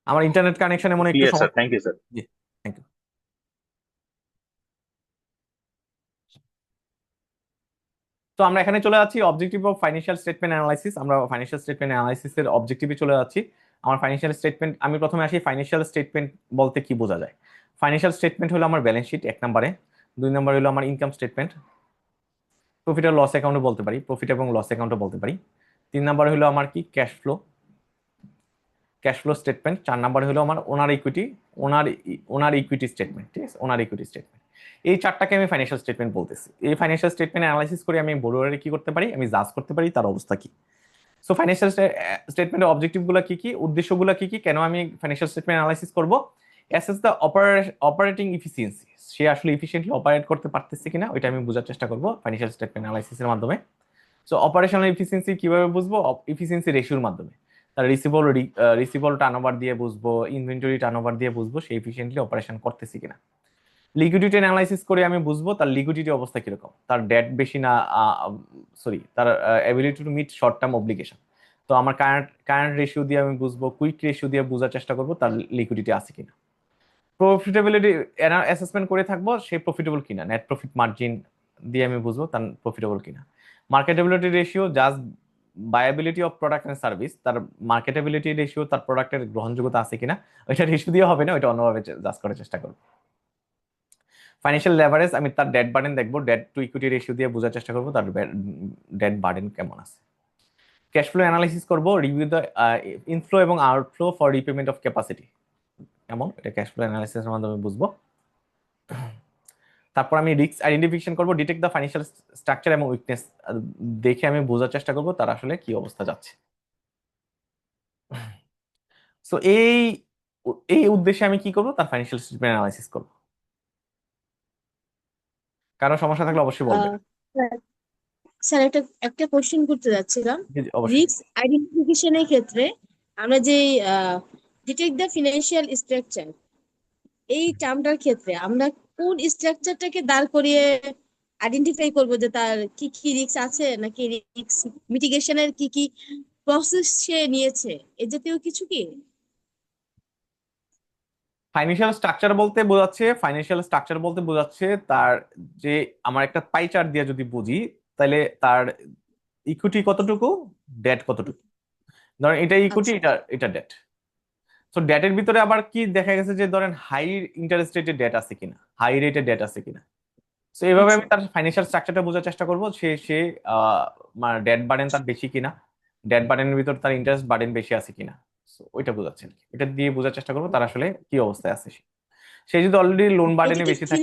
Speaker 1: আমার ইন্টারনেট কানেকশন এমন একটু
Speaker 4: ক্লিয়ার স্যার,
Speaker 1: সমস্যা।
Speaker 4: Thank you sir.
Speaker 1: জি, থ্যাংক ইউ। তো আমরা এখানে চলে যাচ্ছি objective of financial statement analysis, আমরা ফাইন্যান্সিয়াল স্টেটমেন্ট অ্যানালাইসিসের অবজেক্টিভে চলে যাচ্ছি। আমার ফাইন্যান্সিয়াল স্টেটমেন্ট, আমি প্রথমে আসি ফাইন্যান্সিয়াল স্টেটমেন্ট বলতে কি বোঝা যায়। ফাইন্যান্সিয়াল স্টেটমেন্ট হলো আমার ব্যালেন্স শিট এক নম্বরে, দুই নম্বর হলো আমার ইনকাম স্টেটমেন্ট, প্রফিট আর লস অ্যাকাউন্টও বলতে পারি, প্রফিট এবং লস অ্যাকাউন্টও বলতে পারি। তিন নম্বর হলো আমার কি cash flow, cash flow statement. চার নাম্বার হলো আমার ওনার ইকুইটি, ওনার ওনার ইকুইটি স্টেটমেন্ট, ঠিক আছে, ওনার ইকুইটি স্টেটমেন্ট। এই চারটাকে আমি ফাইন্যান্সিয়াল স্টেটমেন্ট বলতেছি। এই ফাইন্যান্সিয়াল স্টেটমেন্ট অ্যানালাইসিস করে আমি বড়োয়ারে কি করতে পারি, আমি জাজ করতে পারি তার অবস্থা কি। সো ফাইন্যান্সিয়াল স্টেটমেন্টের অবজেক্টিভ গুলো কি কি, উদ্দেশ্যগুলো কি কি, কেন আমি ফাইন্যান্সিয়াল স্টেটমেন্ট অ্যানালাইসিস করব। অ্যাসেস দ্য অপারেটিং ইফিসিয়েন্সি, সে আসলে ইফিসিয়েন্টলি অপারেট করতে পারতেছে কিনা ওইটা আমি বোঝার চেষ্টা করব ফাইন্যান্সিয়াল স্টেটমেন্ট অ্যানালাইসিসের মাধ্যমে। সো অপারেশনাল এফিসিয়েন্সি কিভাবে বুঝবো, এফিসিয়েন্সি রেশিওর মাধ্যমে। তার রিসিভেবল টার্নওভার দিয়ে বুঝবো, ইনভেন্টরি টার্নওভার দিয়ে বুঝবো সে এফিসিয়েন্টলি অপারেশন করতেছে কিনা। লিকুইডিটি অ্যানালাইসিস করে আমি বুঝবো তার লিকুইডিটি অবস্থা কিরকম, তার ডেট বেশি না, সরি তার ability to meet short term obligation. তো আমার কারেন্ট রেশিও দিয়ে আমি বুঝবো, কুইক রেশিও দিয়ে বোঝার চেষ্টা করবো তার লিকুইডিটি আছে কিনা। প্রফিটেবিলিটি অ্যাসেসমেন্ট করে থাকবো সে প্রফিটেবল কিনা, নেট প্রফিট মার্জিন দিয়ে আমি বুঝবো তার প্রফিটেবল কিনা। Marketability ratio just viability of product and service, তার মার্কেটেবিলিটি রেশিও তার প্রোডাক্টের গ্রহণযোগ্যতা আছে কিনা, ওইটা রেশিও দিয়ে হবে না, ওইটা অন্যভাবে জাজ করার চেষ্টা করবো। ফাইন্যান্সিয়াল লেভারেজ আমি তার ডেট বার্ডেন দেখবো, ডেট টু ইকুইটি রেশিও দিয়ে বোঝার চেষ্টা করবো তার ডেট বার্ডেন কেমন আছে। ক্যাশ ফ্লো অ্যানালাইসিস করবো, রিভিউ দ্য ইনফ্লো এবং outflow for repayment of capacity, কেমন এটা ক্যাশ ফ্লো অ্যানালাইসিসের মাধ্যমে বুঝবো। তারপর আমি রিস্ক আইডেন্টিফিকেশন করবো, ডিটেক্ট দ্য ফাইন্যান্সিয়াল স্ট্রাকচার এবং উইকনেস দেখে আমি বোঝার চেষ্টা করবো তার আসলে কি অবস্থা যাচ্ছে। সো এই এই উদ্দেশ্যে আমি কি করবো, তার ফাইন্যান্সিয়াল স্টেটমেন্ট অ্যানালাইসিস করবো। কারো সমস্যা থাকলে অবশ্যই বলবেন।
Speaker 5: স্যার স্যার, একটা একটা কোশ্চেন করতে যাচ্ছিলাম।
Speaker 1: জি, জি, অবশ্যই।
Speaker 5: রিস্ক আইডেন্টিফিকেশনের ক্ষেত্রে আমরা যে ডিটেক্ট দ্য ফিনান্সিয়াল স্ট্রাকচার এই টার্মটার ক্ষেত্রে আমরা কোন স্ট্রাকচারটাকে দাঁড় করিয়ে আইডেন্টিফাই করবো যে তার কি কি রিস্ক আছে, নাকি রিস্ক মিটিগেশনের কি কি প্রসেস সে নিয়েছে, এ জাতীয় কিছু কি?
Speaker 1: ফাইন্যান্সিয়াল স্ট্রাকচার বলতে বোঝাচ্ছে তার যে, আমার একটা পাই চার্ট দিয়ে যদি বুঝি তাহলে তার ইকুইটি কতটুকু, ডেট কতটুকু। ধরেন এটা ইকুইটি,
Speaker 5: আচ্ছা।
Speaker 1: এটা ডেট। তো ডেটের ভিতরে আবার কি দেখা গেছে যে ধরেন হাই ইন্টারেস্ট রেটের ডেট আছে কিনা, হাই রেটের ডেট আছে কিনা। তো এইভাবে আমি
Speaker 5: আচ্ছা।
Speaker 1: তার ফাইন্যান্সিয়াল স্ট্রাকচারটা বোঝার চেষ্টা করবো, সে মানে ডেট বার্ডেন তার বেশি কিনা, ডেট বার্ডেনের ভিতর তার ইন্টারেস্ট বার্ডেন বেশি আছে কিনা। So, ওইটা বোঝাচ্ছে আর কি। এটা দিয়ে বোঝার চেষ্টা করবো তার আসলে কি অবস্থায় আছে সে যদি অলরেডি লোন
Speaker 5: এটা
Speaker 1: বার্ডেনে
Speaker 5: কি
Speaker 1: বেশি থাকে।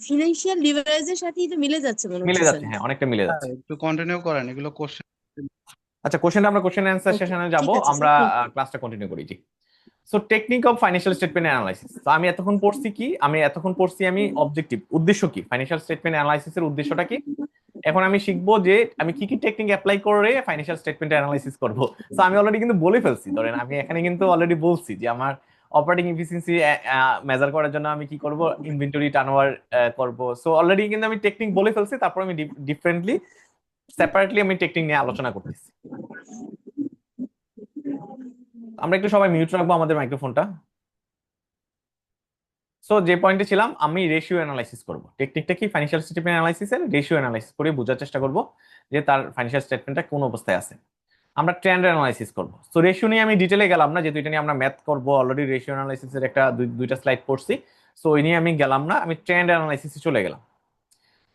Speaker 5: ফিনান্সিয়াল লিভারেজের সাথেই তো মিলে যাচ্ছে মনে
Speaker 1: মিলে
Speaker 5: হচ্ছে স্যার।
Speaker 1: যাচ্ছে, হ্যাঁ, অনেকটা মিলে যাচ্ছে।
Speaker 2: একটু কন্টিনিউ করেন, এগুলো কোশ্চেন।
Speaker 1: আচ্ছা, আমরা কোশ্চেন অ্যান্সার
Speaker 5: ওকে,
Speaker 1: সেশনে
Speaker 5: ঠিক
Speaker 1: যাব,
Speaker 5: আছে
Speaker 1: আমরা
Speaker 5: স্যার।
Speaker 1: ক্লাসটা কন্টিনিউ করি। জি। So technique of financial statement analysis. তো আমি এতক্ষণ পড়ছি আমি অবজেক্টিভ, উদ্দেশ্য কি ফাইন্যান্সিয়াল স্টেটমেন্ট অ্যানালাইসিসের উদ্দেশ্যটা কি। এখন আমি শিখবো যে আমি কি কি টেকনিক অ্যাপ্লাই করে ফাইন্যান্সিয়াল স্টেটমেন্ট অ্যানালাইসিস করব। সো আমি অলরেডি কিন্তু বলে ফেলছি, ধরেন আমি এখানে কিন্তু অলরেডি বলছি যে আমার অপারেটিং এফিসিয়েন্সি মেজার করার জন্য আমি কি করব, ইনভেন্টরি টার্নওভার করব। সো অলরেডি কিন্তু আমি টেকনিক বলে ফেলছি, তারপর আমি ডিফারেন্টলি সেপারেটলি আমি টেকনিক নিয়ে আলোচনা করতেছি। আমরা একটু সবাই মিউট রাখবো আমাদের মাইক্রোফোনটা। সো যে পয়েন্টে ছিলাম, আমি রেশিও অ্যানালাইসিস করব। টেকনিকটা কি, ফাইন্যান্সিয়াল স্টেটমেন্ট অ্যানালাইসিসের রেশিও অ্যানালাইসিস করে বোঝার চেষ্টা করব যে তার ফাইন্যান্সিয়াল স্টেটমেন্টটা কোন অবস্থায় আছে। আমরা ট্রেন্ড অ্যানালাইসিস করব। সো রেশিও নিয়ে আমি ডিটেলে গেলাম না, যেহেতু এটা নিয়ে আমরা ম্যাথ করব, অলরেডি রেশিও অ্যানালাইসিসের একটা দুইটা স্লাইড পড়ছি। সো ওই নিয়ে আমি গেলাম না, আমি ট্রেন্ড অ্যানালাইসিসে চলে গেলাম।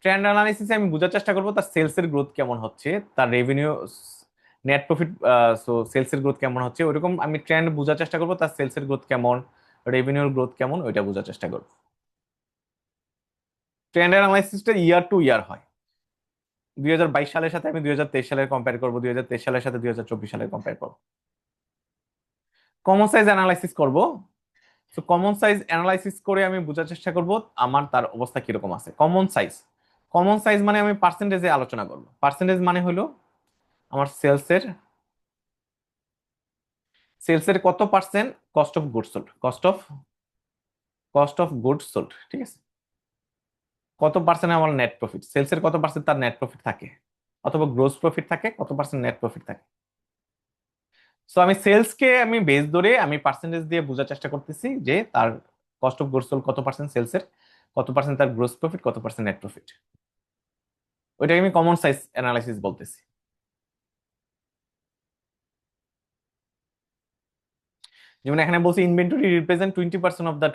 Speaker 1: ট্রেন্ড অ্যানালাইসিসে আমি বোঝার চেষ্টা করব তার সেলসের গ্রোথ কেমন হচ্ছে, তার রেভিনিউ, নেট প্রফিট, সো সেলসের গ্রোথ কেমন হচ্ছে, ওইরকম আমি ট্রেন্ড বোঝার চেষ্টা করব, তার সেলসের গ্রোথ কেমন, রেভিনিউর গ্রোথ কেমন, ওইটা বোঝার চেষ্টা করব। ট্রেন্ড অ্যানালাইসিসটা ইয়ার টু ইয়ার হয়। 2022 সালের সাথে আমি 2023 সালের কম্পেয়ার করবো, 2023 সালের সাথে 2024 সালের কম্পেয়ার করবো। কমন সাইজ অ্যানালাইসিস করব। তো কমন সাইজ অ্যানালাইসিস করে আমি বোঝার চেষ্টা করব আমার তার অবস্থা কিরকম আছে। কমন সাইজ মানে আমি পার্সেন্টেজে আলোচনা করব। পার্সেন্টেজ মানে হলো আমার সেলসের কত percent cost of goods sold, cost of goods sold, ঠিক আছে। কত পার্সেন্ট আমার নেট প্রফিট, সেলসের কত পার্সেন্ট তার নেট প্রফিট থাকে, অথবা গ্রোস প্রফিট থাকে, কত পার্সেন্ট নেট প্রফিট থাকে। সো আমি সেলসকে আমি বেস ধরে আমি পার্সেন্টেজ দিয়ে বোঝার চেষ্টা করতেছি যে তার কস্ট অফ গুডস সোল্ড কত পার্সেন্ট সেলসের, কত পার্সেন্ট তার গ্রোস প্রফিট, কত পার্সেন্ট নেট প্রফিট। ওইটাকে আমি কমন সাইজ অ্যানালাইসিস বলতেছি। যেমন এখানে বলছি inventory represent 20% of the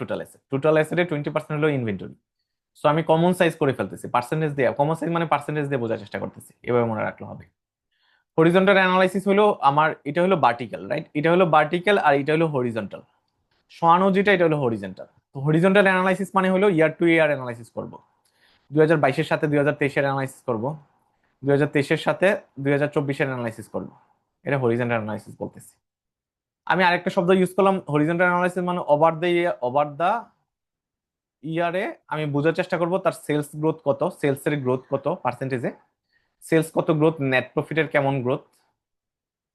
Speaker 1: total অ্যাসেটের 20% হলো ইনভেন্টরি। সো আমি কমন সাইজ করে ফেলতেছি, পার্সেন্টেজ দিয়ে, কমন সাইজ মানে পার্সেন্টেজ দিয়ে বোঝার চেষ্টা করতেছি, এভাবে মনে রাখলে হবে। হরিজন্টাল অ্যানালাইসিস হলো আমার, এটা হলো ভার্টিক্যাল, রাইট, এটা হলো ভার্টিক্যাল আর এটা হলো হরিজন্টাল। সোয়ানো যেটা, এটা হলো হরিজন্টাল। তো হরিজন্টাল অ্যানালাইসিস মানে হলো ইয়ার টু ইয়ার অ্যানালাইসিস করব। 2022-এর সাথে 2023-এর অ্যানালাইসিস করব, 2023-এর সাথে 2024-এর অ্যানালাইসিস করব। এটা হরিজন্টাল অ্যানালাইসিস বলতেছি। আমি আরেকটা শব্দ ইউজ করলাম, হরিজন্টাল অ্যানালাইসিস মানে ওভার দা ইয়ারে আমি বোঝার চেষ্টা করব তার সেলস গ্রোথ কত, সেলসের গ্রোথ কত পার্সেন্টেজে, সেলস কত গ্রোথ, নেট প্রফিটের কেমন গ্রোথ,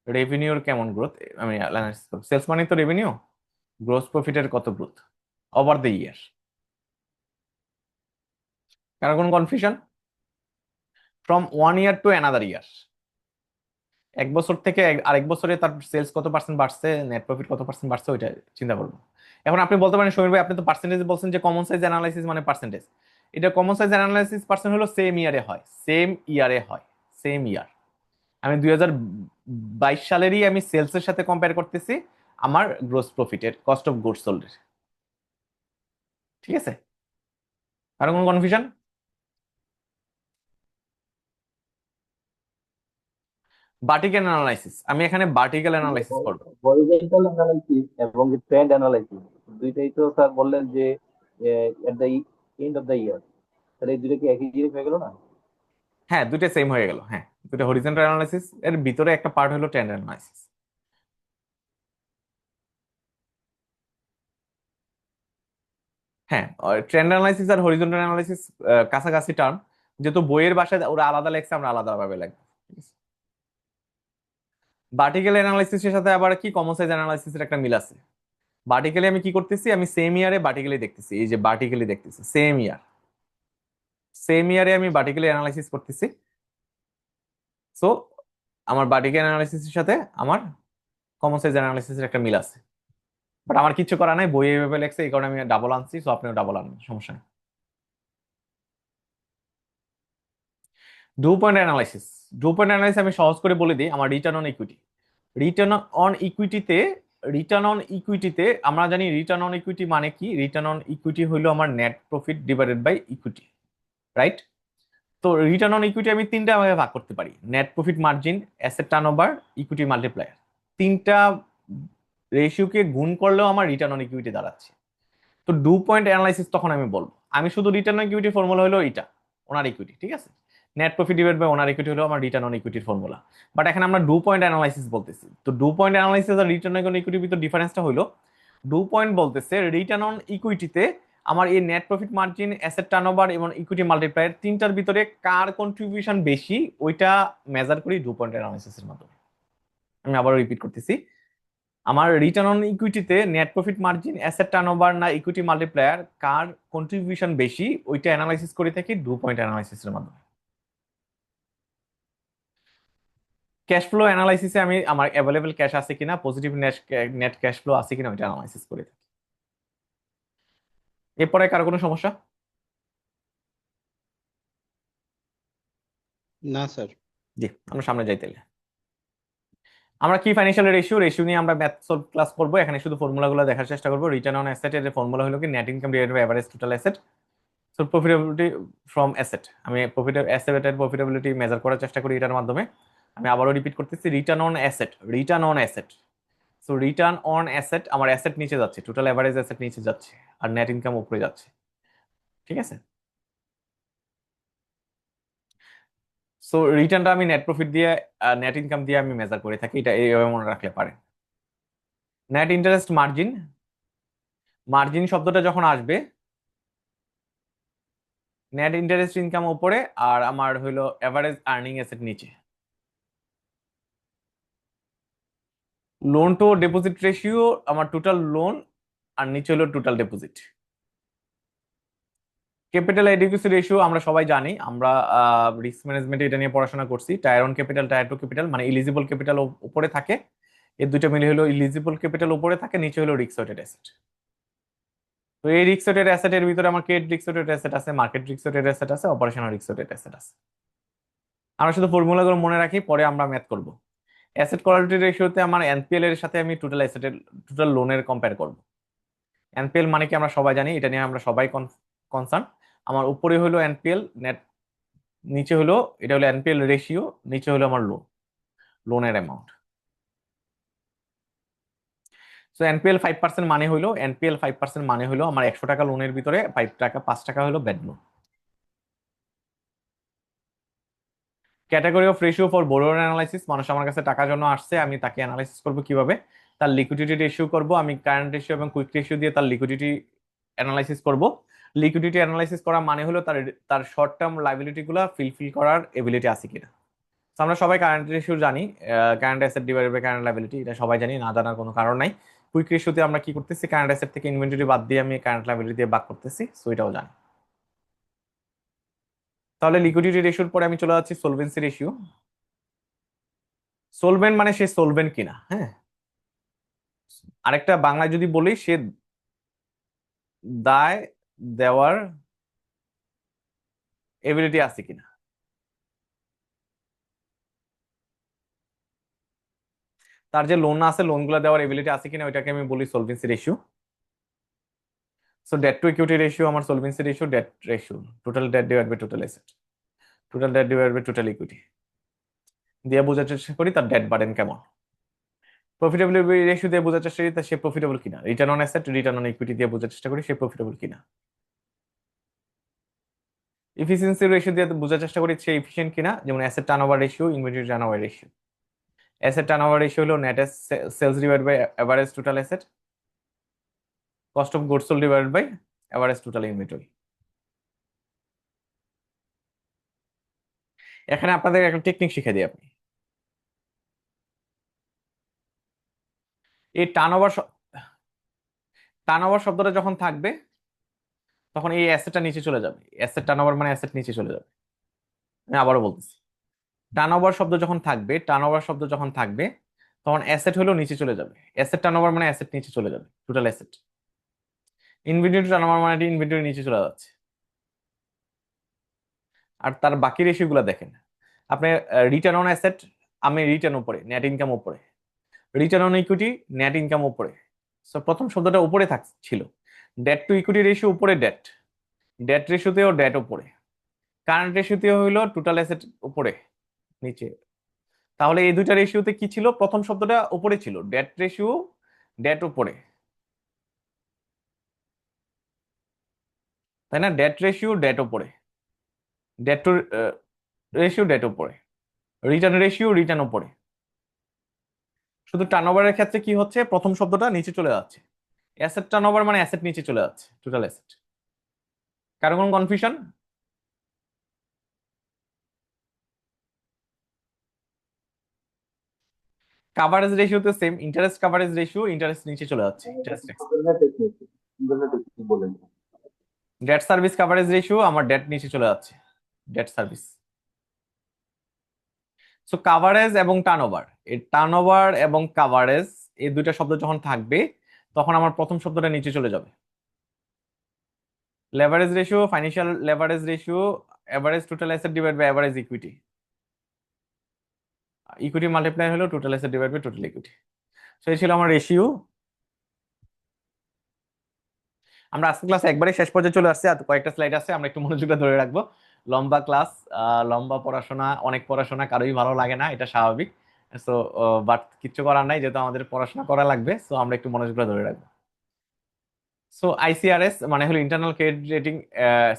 Speaker 1: রেভিনিউর কেমন গ্রোথ, আমি অ্যানালাইসিস করব। সেলস মানে তো রেভিনিউ, গ্রোস প্রফিটের কত গ্রোথ ওভার দ্য ইয়ার। কারো কোনো confusion? From 1 year to another year, এক বছর থেকে আরেক বছরে তার সেলস কত পার্সেন্ট বাড়ছে, নেট প্রফিট কত পার্সেন্ট বাড়ছে, ওইটা চিন্তা করবো। এখন আপনি বলতে পারেন সমীর ভাই, আপনি তো পার্সেন্টেজ বলছেন যে কমন সাইজ অ্যানালাইসিস মানে পার্সেন্টেজ। এটা কমন সাইজ অ্যানালাইসিস পার্সেন্ট হলো সেম ইয়ারে হয়, সেম ইয়ার। আমি 2022 সালেরই আমি সেলসের সাথে কম্পেয়ার করতেছি, আমার গ্রোস প্রফিটের, কস্ট অফ গুডস সোল্ডের। ঠিক আছে, আর কোনো কনফিউশন? ভার্টিক্যাল অ্যানালাইসিস, আমি এখানে ভার্টিক্যাল অ্যানালাইসিস করব।
Speaker 3: হরিজন্টাল অ্যানালাইসিস এবং ট্রেন্ড অ্যানালাইসিস দুইটাই তো স্যার বললেন যে at the end of the year, তাহলে এই দুটো কি একই জিনিস হয়ে গেল না?
Speaker 1: হ্যাঁ, দুটো সেম হয়ে গেল। হ্যাঁ, দুটো হরিজন্টাল অ্যানালাইসিস, এর ভিতরে একটা পার্ট হলো ট্রেন্ড অ্যানালাইসিস। হ্যাঁ, ট্রেন্ড অ্যানালাইসিস আর হরিজন্টাল অ্যানালাইসিস কাছাকাছি টার্ম, যেহেতু বইয়ের ভাষায় ওরা আলাদা লেখছে, আমরা আলাদাভাবে লিখবো। ভার্টিক্যাল অ্যানালাইসিসের সাথে আবার কি কমন সাইজ অ্যানালাইসিসের একটা মিল আছে। ভার্টিক্যালি আমি কি করতেছি, আমি সেম ইয়ারে ভার্টিক্যালি দেখতেছি, এই যে ভার্টিক্যালি দেখতেছি সেম ইয়ারে আমি ভার্টিক্যালি অ্যানালাইসিস করতেছি। সো আমার ভার্টিক্যাল অ্যানালাইসিসের সাথে আমার কমন সাইজ অ্যানালাইসিসের একটা মিল আছে। বাট আমার কিছু করা নাই, বইয়ে এভাবে লেখছে, এই কারণে আমি ডাবল আনছি। সো আপনিও ডাবল আনবেন, সমস্যা নেই। DuPont analysis, DuPont analysis আমি সহজ করে বলে দিই। আমার return on equity, return on ইকুইটিতে আমরা জানি রিটার্ন অন ইকুইটি মানে কি। রিটার্ন অন ইকুইটি হলো আমার net profit divided by equity, right? তো রিটার্ন অন ইকুইটি আমি তিনটা ভাবে ভাগ করতে পারি: net profit margin, asset turnover, equity multiplier. তিনটা রেশিওকে গুণ করলেও আমার রিটার্ন অন ইকুইটি দাঁড়াচ্ছে। তো ডু পয়েন্ট অ্যানালাইসিস তখন আমি বলবো, আমি শুধু রিটার্ন অন ইকুইটি ফর্মুলা হলো এটা, ওনার ইকুইটি, ঠিক আছে? Net profit divide by owner equity হলো আমার রিটার্ন অন ইকুইটির ফর্মুলা। বাট এখানে আমরা ডু পয়েন্ট অ্যানালাইসিস বলতেছি। তো ডু পয়েন্ট অ্যানালাইসিস আর রিটার্ন অন ইকুইটির ভিতর ডিফারেন্সটা হলো, ডু পয়েন্ট বলতেছে রিটার্ন অন ইকুইটিতে আমার এই net profit margin, asset turnover এবং ইকুইটি মাল্টিপ্লায়ার তিনটার ভিতরে কার কন্ট্রিবিউশন বেশি ওইটা মেজার করি ডু পয়েন্ট অ্যানালাইসিসের মাধ্যমে। আমি আবারও রিপিট করতেছি, আমার রিটার্ন অন ইকুইটিতে net profit margin, asset turnover না ইকুইটি মাল্টিপ্লায়ার কার কন্ট্রিবিউশন বেশি ওইটা অ্যানালাইসিস করে থাকি ডু পয়েন্ট অ্যানালাইসিসের মাধ্যমে। ক্যাশ ফ্লো অ্যানালাইসিসে আমি আমার অ্যাভেলেবল ক্যাশ আছে কিনা, পজিটিভ নেট ক্যাশ ফ্লো আছে কিনা ওইটা অ্যানালাইসিস করে থাকি। এরপরে কারো কোনো সমস্যা?
Speaker 2: না স্যার।
Speaker 1: জি, আমরা সামনে যাই তাহলে। আমরা কি ফাইন্যান্সিয়াল রেশিও নিয়ে আমরা ম্যাথ সলভ ক্লাস করবো। এখানে শুধু ফর্মুলাগুলো দেখার চেষ্টা করবো। রিটার্ন অন অ্যাসেট এর ফর্মুলা হলো কি net income divided by average total asset. So profitability from asset, আমি অ্যাসেটের প্রফিটেবিলিটি মেজার করার চেষ্টা করি এটার মাধ্যমে। আমি আবারও রিপিট করতেছি, return on asset. So return on asset, আমার অ্যাসেট নিচে যাচ্ছে, টোটাল এভারেজ অ্যাসেট নিচে যাচ্ছে, আর নেট ইনকাম উপরে যাচ্ছে, ঠিক আছে? সো রিটার্নটা আমি নেট প্রফিট দিয়ে, নেট ইনকাম দিয়ে আমি মেজার করে থাকি। এটা এইভাবে মনে রাখলে পারে। নেট ইন্টারেস্ট মার্জিন, মার্জিন শব্দটা যখন আসবে, নেট ইন্টারেস্ট ইনকাম উপরে আর আমার হইলো এভারেজ আর্নিং অ্যাসেট নিচে। লোন টু ডিপোজিট রেশিও, আমার টোটাল লোন আর নিচে হলো টোটাল ডিপোজিট। ক্যাপিটাল এডিকুইসি রেশিও আমরা সবাই জানি, আমরা রিস্ক ম্যানেজমেন্টে এটা নিয়ে পড়াশোনা করছি। টায়ার 1 ক্যাপিটাল, টায়ার 2 ক্যাপিটাল, মানে ইলিজিবল ক্যাপিটাল উপরে থাকে, এর দুটো মিলে হলো ইলিজিবল ক্যাপিটাল উপরে থাকে, নিচে হলো রিস্ক ওয়েটেড অ্যাসেট। তো এই রিস্ক ওয়েটেড অ্যাসেটের ভিতরে আমার ক্রেডিট রিস্ক ওয়েটেড অ্যাসেট আছে, মার্কেট রিস্ক ওয়েটেড অ্যাসেট আছে, অপারেশনাল রিস্ক ওয়েটেড অ্যাসেট আছে। আমরা শুধু ফর্মুলাগুলো মনে রাখি, পরে আমরা ম্যাথ করব। অ্যাসেট কোয়ালিটি রেশিওতে আমার এনপিএল এর সাথে আমি টোটাল অ্যাসেটের, টোটাল লোনের কম্পেয়ার করব। এনপিএল মানে কি আমরা সবাই জানি, এটা নিয়ে আমরা সবাই কনসার্ন। আমার উপরে হলো এনপিএল নেট, নিচে হলো, এটা হলো এনপিএল রেশিও, নিচে হলো আমার লোনের অ্যামাউন্ট। সো এনপিএল 5% মানে হলো আমার 100 টাকা লোনের ভিতরে 5 টাকা হলো bad loan. Category of ratio for borrower analysis, মানুষ আমার কাছে টাকার জন্য আসছে, আমি তাকে অ্যানালাইসিস করব কিভাবে, তার লিকুইডিটি রেশিও করব। আমি কারেন্ট রেশিও এবং কুইক রেশিও দিয়ে তার লিকুইডিটি অ্যানালাইসিস করব। লিকুইডিটি অ্যানালাইসিস করা মানে হলো তার তার শর্ট টার্ম লাইবিলিটি গুলা ফিল করার এবিলিটি আছে কিনা। তো আমরা সবাই কারেন্ট রেশিও জানি, current asset divided by current liability, এটা সবাই জানি, না জানার কোনো কারণ নাই। কুইক রেশিওতে আমরা কি করতেছি, কারেন্ট অ্যাসেট থেকে ইনভেন্টরি বাদ দিয়ে আমি কারেন্ট লাইবিলিটি দিয়ে ভাগ করতেছি, সো এটাও জানি। তাহলে লিকুইডিটি রেশিওর পরে আমি চলে যাচ্ছি সলভেন্সি রেশিও। সোলভেন্ট মানে সে সোলভেন্ট কিনা, হ্যাঁ। আরেকটা বাংলায় যদি বলি, সে দায় দেওয়ার এবিলিটি আছে কিনা। তার যে লোন আছে লোনগুলো দেওয়ার এবিলিটি আছে কিনা ওইটাকে আমি বলি solvency ratio. So debt to equity ratio আমার solvency ratio, debt ratio, total debt divide by total asset, total debt divide by total equity দিয়ে বোঝার চেষ্টা করি তার ডেট বার্ডেন কেমন। প্রফিটেবিলিটি রেশিও দিয়ে বোঝার চেষ্টা করি তা সে প্রফিটেবল কিনা। Return on asset, return on equity দিয়ে বোঝার চেষ্টা করি সে প্রফিটেবল কিনা। এফিসিয়েন্সি রেশিও দিয়ে বোঝার চেষ্টা করি সে এফিশিয়েন্ট কিনা, যেমন asset turnover ratio, inventory turnover ratio. Asset turnover ratio হলো net sales divide by average total asset, cost of goods sold divide by average total inventory. এখানে আপনাদের একটা টেকনিক শিখে দিই আপনি। এই টার্নওভার শব্দটা যখন থাকবে তখন এই অ্যাসেটটা নিচে চলে যাবে। অ্যাসেট টার্নওভার মানে অ্যাসেট নিচে চলে যাবে। আমি আবারও বলতেছি, টার্নওভার শব্দ যখন থাকবে, টার্নওভার শব্দ যখন থাকবে তখন অ্যাসেট হলো নিচে চলে যাবে। অ্যাসেট টার্নওভার মানে অ্যাসেট নিচে চলে যাবে, টোটাল অ্যাসেট। ইনভেন্টরি টার্নওভার মানে ইনভেন্টরি নিচে চলে যাচ্ছে। আর তার বাকি রেশিওগুলো দেখেন আপনি, রিটার্ন অন অ্যাসেট আমি রিটার্ন উপরে, নেট ইনকাম উপরে, return on equity net income উপরে। সো প্রথম শব্দটা উপরে ছিল। ডেট টু ইকুইটি রেশিও উপরে, ডেট ডেট রেশিওতেও ডেট উপরে, কারেন্ট রেশিওতেও হইলো টোটাল অ্যাসেট উপরে নিচে। তাহলে এই দুইটা রেশিওতে কি ছিল, প্রথম শব্দটা উপরে ছিল, ডেট রেশিও ডেট উপরে, তাই না? ডেট রেশিও ডেট উপরে, ডেট টু রেশিও ডেট উপরে, রিটার্ন রেশিও রিটার্ন উপরে। শুধু টার্নওভারের ক্ষেত্রে কি হচ্ছে, প্রথম শব্দটা নিচে চলে যাচ্ছে। অ্যাসেট টার্নওভার মানে অ্যাসেট নিচে চলে যাচ্ছে, টোটাল অ্যাসেট। কারো কোনো কনফিউশন? কাভারেজ রেশিওতে same, interest coverage ratio, interest নিচে চলে যাচ্ছে, ইন্টারেস্ট
Speaker 3: বলেন।
Speaker 1: ডেট সার্ভিস কাভারেজ রেশিও আমার ডেট নিচে চলে যাচ্ছে, ডেট সার্ভিস। সো কাভারেজ এবং টার্নওভার, এই টার্নওভার এবং কাভারেজ এই দুইটা শব্দ যখন থাকবে তখন আমার প্রথম শব্দটা নিচে চলে যাবে। Leverage ratio, financial leverage ratio, average total asset divide by average equity, equity multiply হলো total asset divide by total equity. So এই ছিল আমার রেশিও। আমরা আজকে ক্লাস একবারে শেষ পর্যায়ে চলে আসছি, আর কয়েকটা স্লাইড আছে, আমরা একটু মনোযোগটা ধরে রাখবো। লম্বা ক্লাস, লম্বা পড়াশোনা, অনেক পড়াশোনা কারোই ভালো লাগে না, এটা স্বাভাবিক। সো বাট কিচ্ছু করার নাই, যেহেতু আমাদের পড়াশোনা করা লাগবে, সো আমরা একটু মনোযোগটা ধরে রাখবো। সো আইসিআরএস মানে হলো ইন্টারনাল ক্রেডিট রেটিং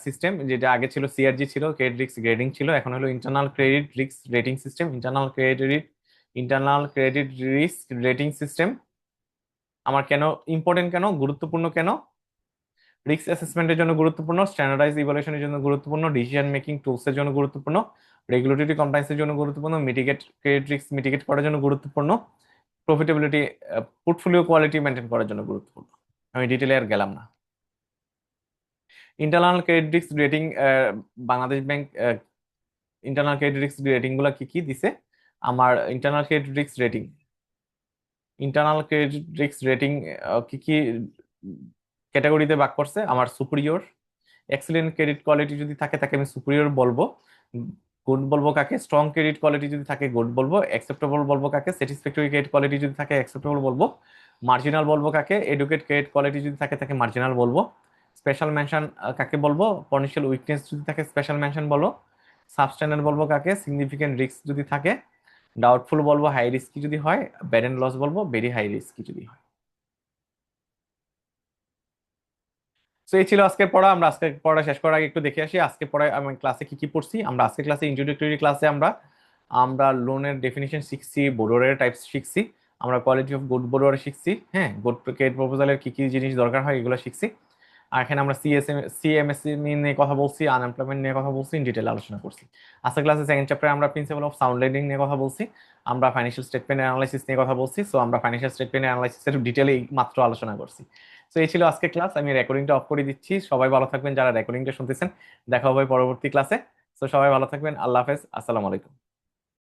Speaker 1: সিস্টেম, যেটা আগে ছিল সিআরজি ছিল, ক্রেডিট রিস্ক গ্রেডিং ছিল, এখন হলো internal credit risk rating system. Internal credit risk rating system আমার কেন ইম্পর্টেন্ট, কেন গুরুত্বপূর্ণ, কেন রিস্ক অ্যাসেসমেন্টের জন্য গুরুত্বপূর্ণ, স্ট্যান্ডার্ডাইজ ইভালুয়েশনের জন্য গুরুত্বপূর্ণ, ডিসিশন মেকিং টুলসের জন্য গুরুত্বপূর্ণ, রেগুলেটরি কমপ্লায়েন্সের জন্য গুরুত্বপূর্ণ, ক্রেডিট রিস্ক মিটিগেট করার জন্য গুরুত্বপূর্ণ, প্রফিটেবিলিটি পোর্টফোলিও কোয়ালিটি মেনটেন করার জন্য গুরুত্বপূর্ণ। আমি ডিটেলে আর গেলাম না। Internal credit risk rating, Bangladesh bank internal credit risk rating গুলা কি কি দিছে আমার। Internal credit risk rating, internal credit risk rating কি কি ক্যাটাগরিতে ভাগ করছে আমার। সুপিরিয়র, এক্সিলেন্ট ক্রেডিট কোয়ালিটি যদি থাকে তাকে আমি সুপিরিয়র বলবো, গুড বলবো কাকে, স্ট্রং ক্রেডিট কোয়ালিটি যদি থাকে গুড বলবো, অ্যাকসেপ্টেবল বলবো কাকে, স্যাটিসফ্যাক্টরি ক্রেডিট কোয়ালিটি যদি থাকে অ্যাকসেপ্টেবল বলবো, মার্জিনাল বলবো কাকে, এডুকেট ক্রেডিট কোয়ালিটি যদি থাকে তাকে মার্জিনাল বলবো, স্পেশাল মেনশন কাকে বলবো, পটেনশিয়াল উইকনেস যদি থাকে স্পেশাল মেনশন বলো, সাবস্ট্যান্ডার্ড বলবো কাকে, সিগনিফিকেন্ট রিস্ক যদি থাকে, ডাউটফুল বলবো হাই রিস্কি যদি হয়, ব্যাড এন্ড লস বলবো ভেরি হাই রিস্কি যদি হয়। তো এই ছিল আজকের পড়া। আমরা আজকে পড়া শেষ করার আগে একটু দেখে আসি আজকে পড়ায় আমি ক্লাসে কি কি পড়ছি। আমরা আজকে ক্লাসে ইন্ট্রোডাক্টরি ক্লাসে আমরা আমরা লোনের ডেফিনিশন শিখছি, বোরোয়ারের টাইপস শিখছি, আমরা কোয়ালিটি অফ গুড বোরোয়ার শিখছি, হ্যাঁ, গুড ক্রেডিট প্রপোজালের কি কি জিনিস দরকার হয় এগুলো শিখছি। আর এখানে আমরা সিএমএসএমই নিয়ে কথা বলছি, আনএমপ্লয়মেন্ট নিয়ে কথা বলছি, ইন ডিটেল আলোচনা করছি। আজকে ক্লাসে সেকেন্ড চ্যাপ্টারে আমরা প্রিন্সিপাল অফ সাউন্ড লেন্ডিং নিয়ে কথা বলছি, আমরা ফাইন্যান্সিয়াল স্টেটমেন্ট অ্যানালাইসিস নিয়ে কথা বলছি। সো আমরা ফাইন্যান্সিয়াল স্টেটমেন্ট অ্যানালাইসিসের ডিটেলে মাত্র আলোচনা করছি। তো এই ছিল আজকে ক্লাস, আমি রেকর্ডিংটা অফ করে দিচ্ছি। সবাই ভালো থাকবেন যারা রেকর্ডিংটা শুনতেছেন, দেখা হবে পরবর্তী ক্লাসে। তো সবাই ভালো থাকবেন, আল্লাহ হাফেজ, আসসালামু আলাইকুম।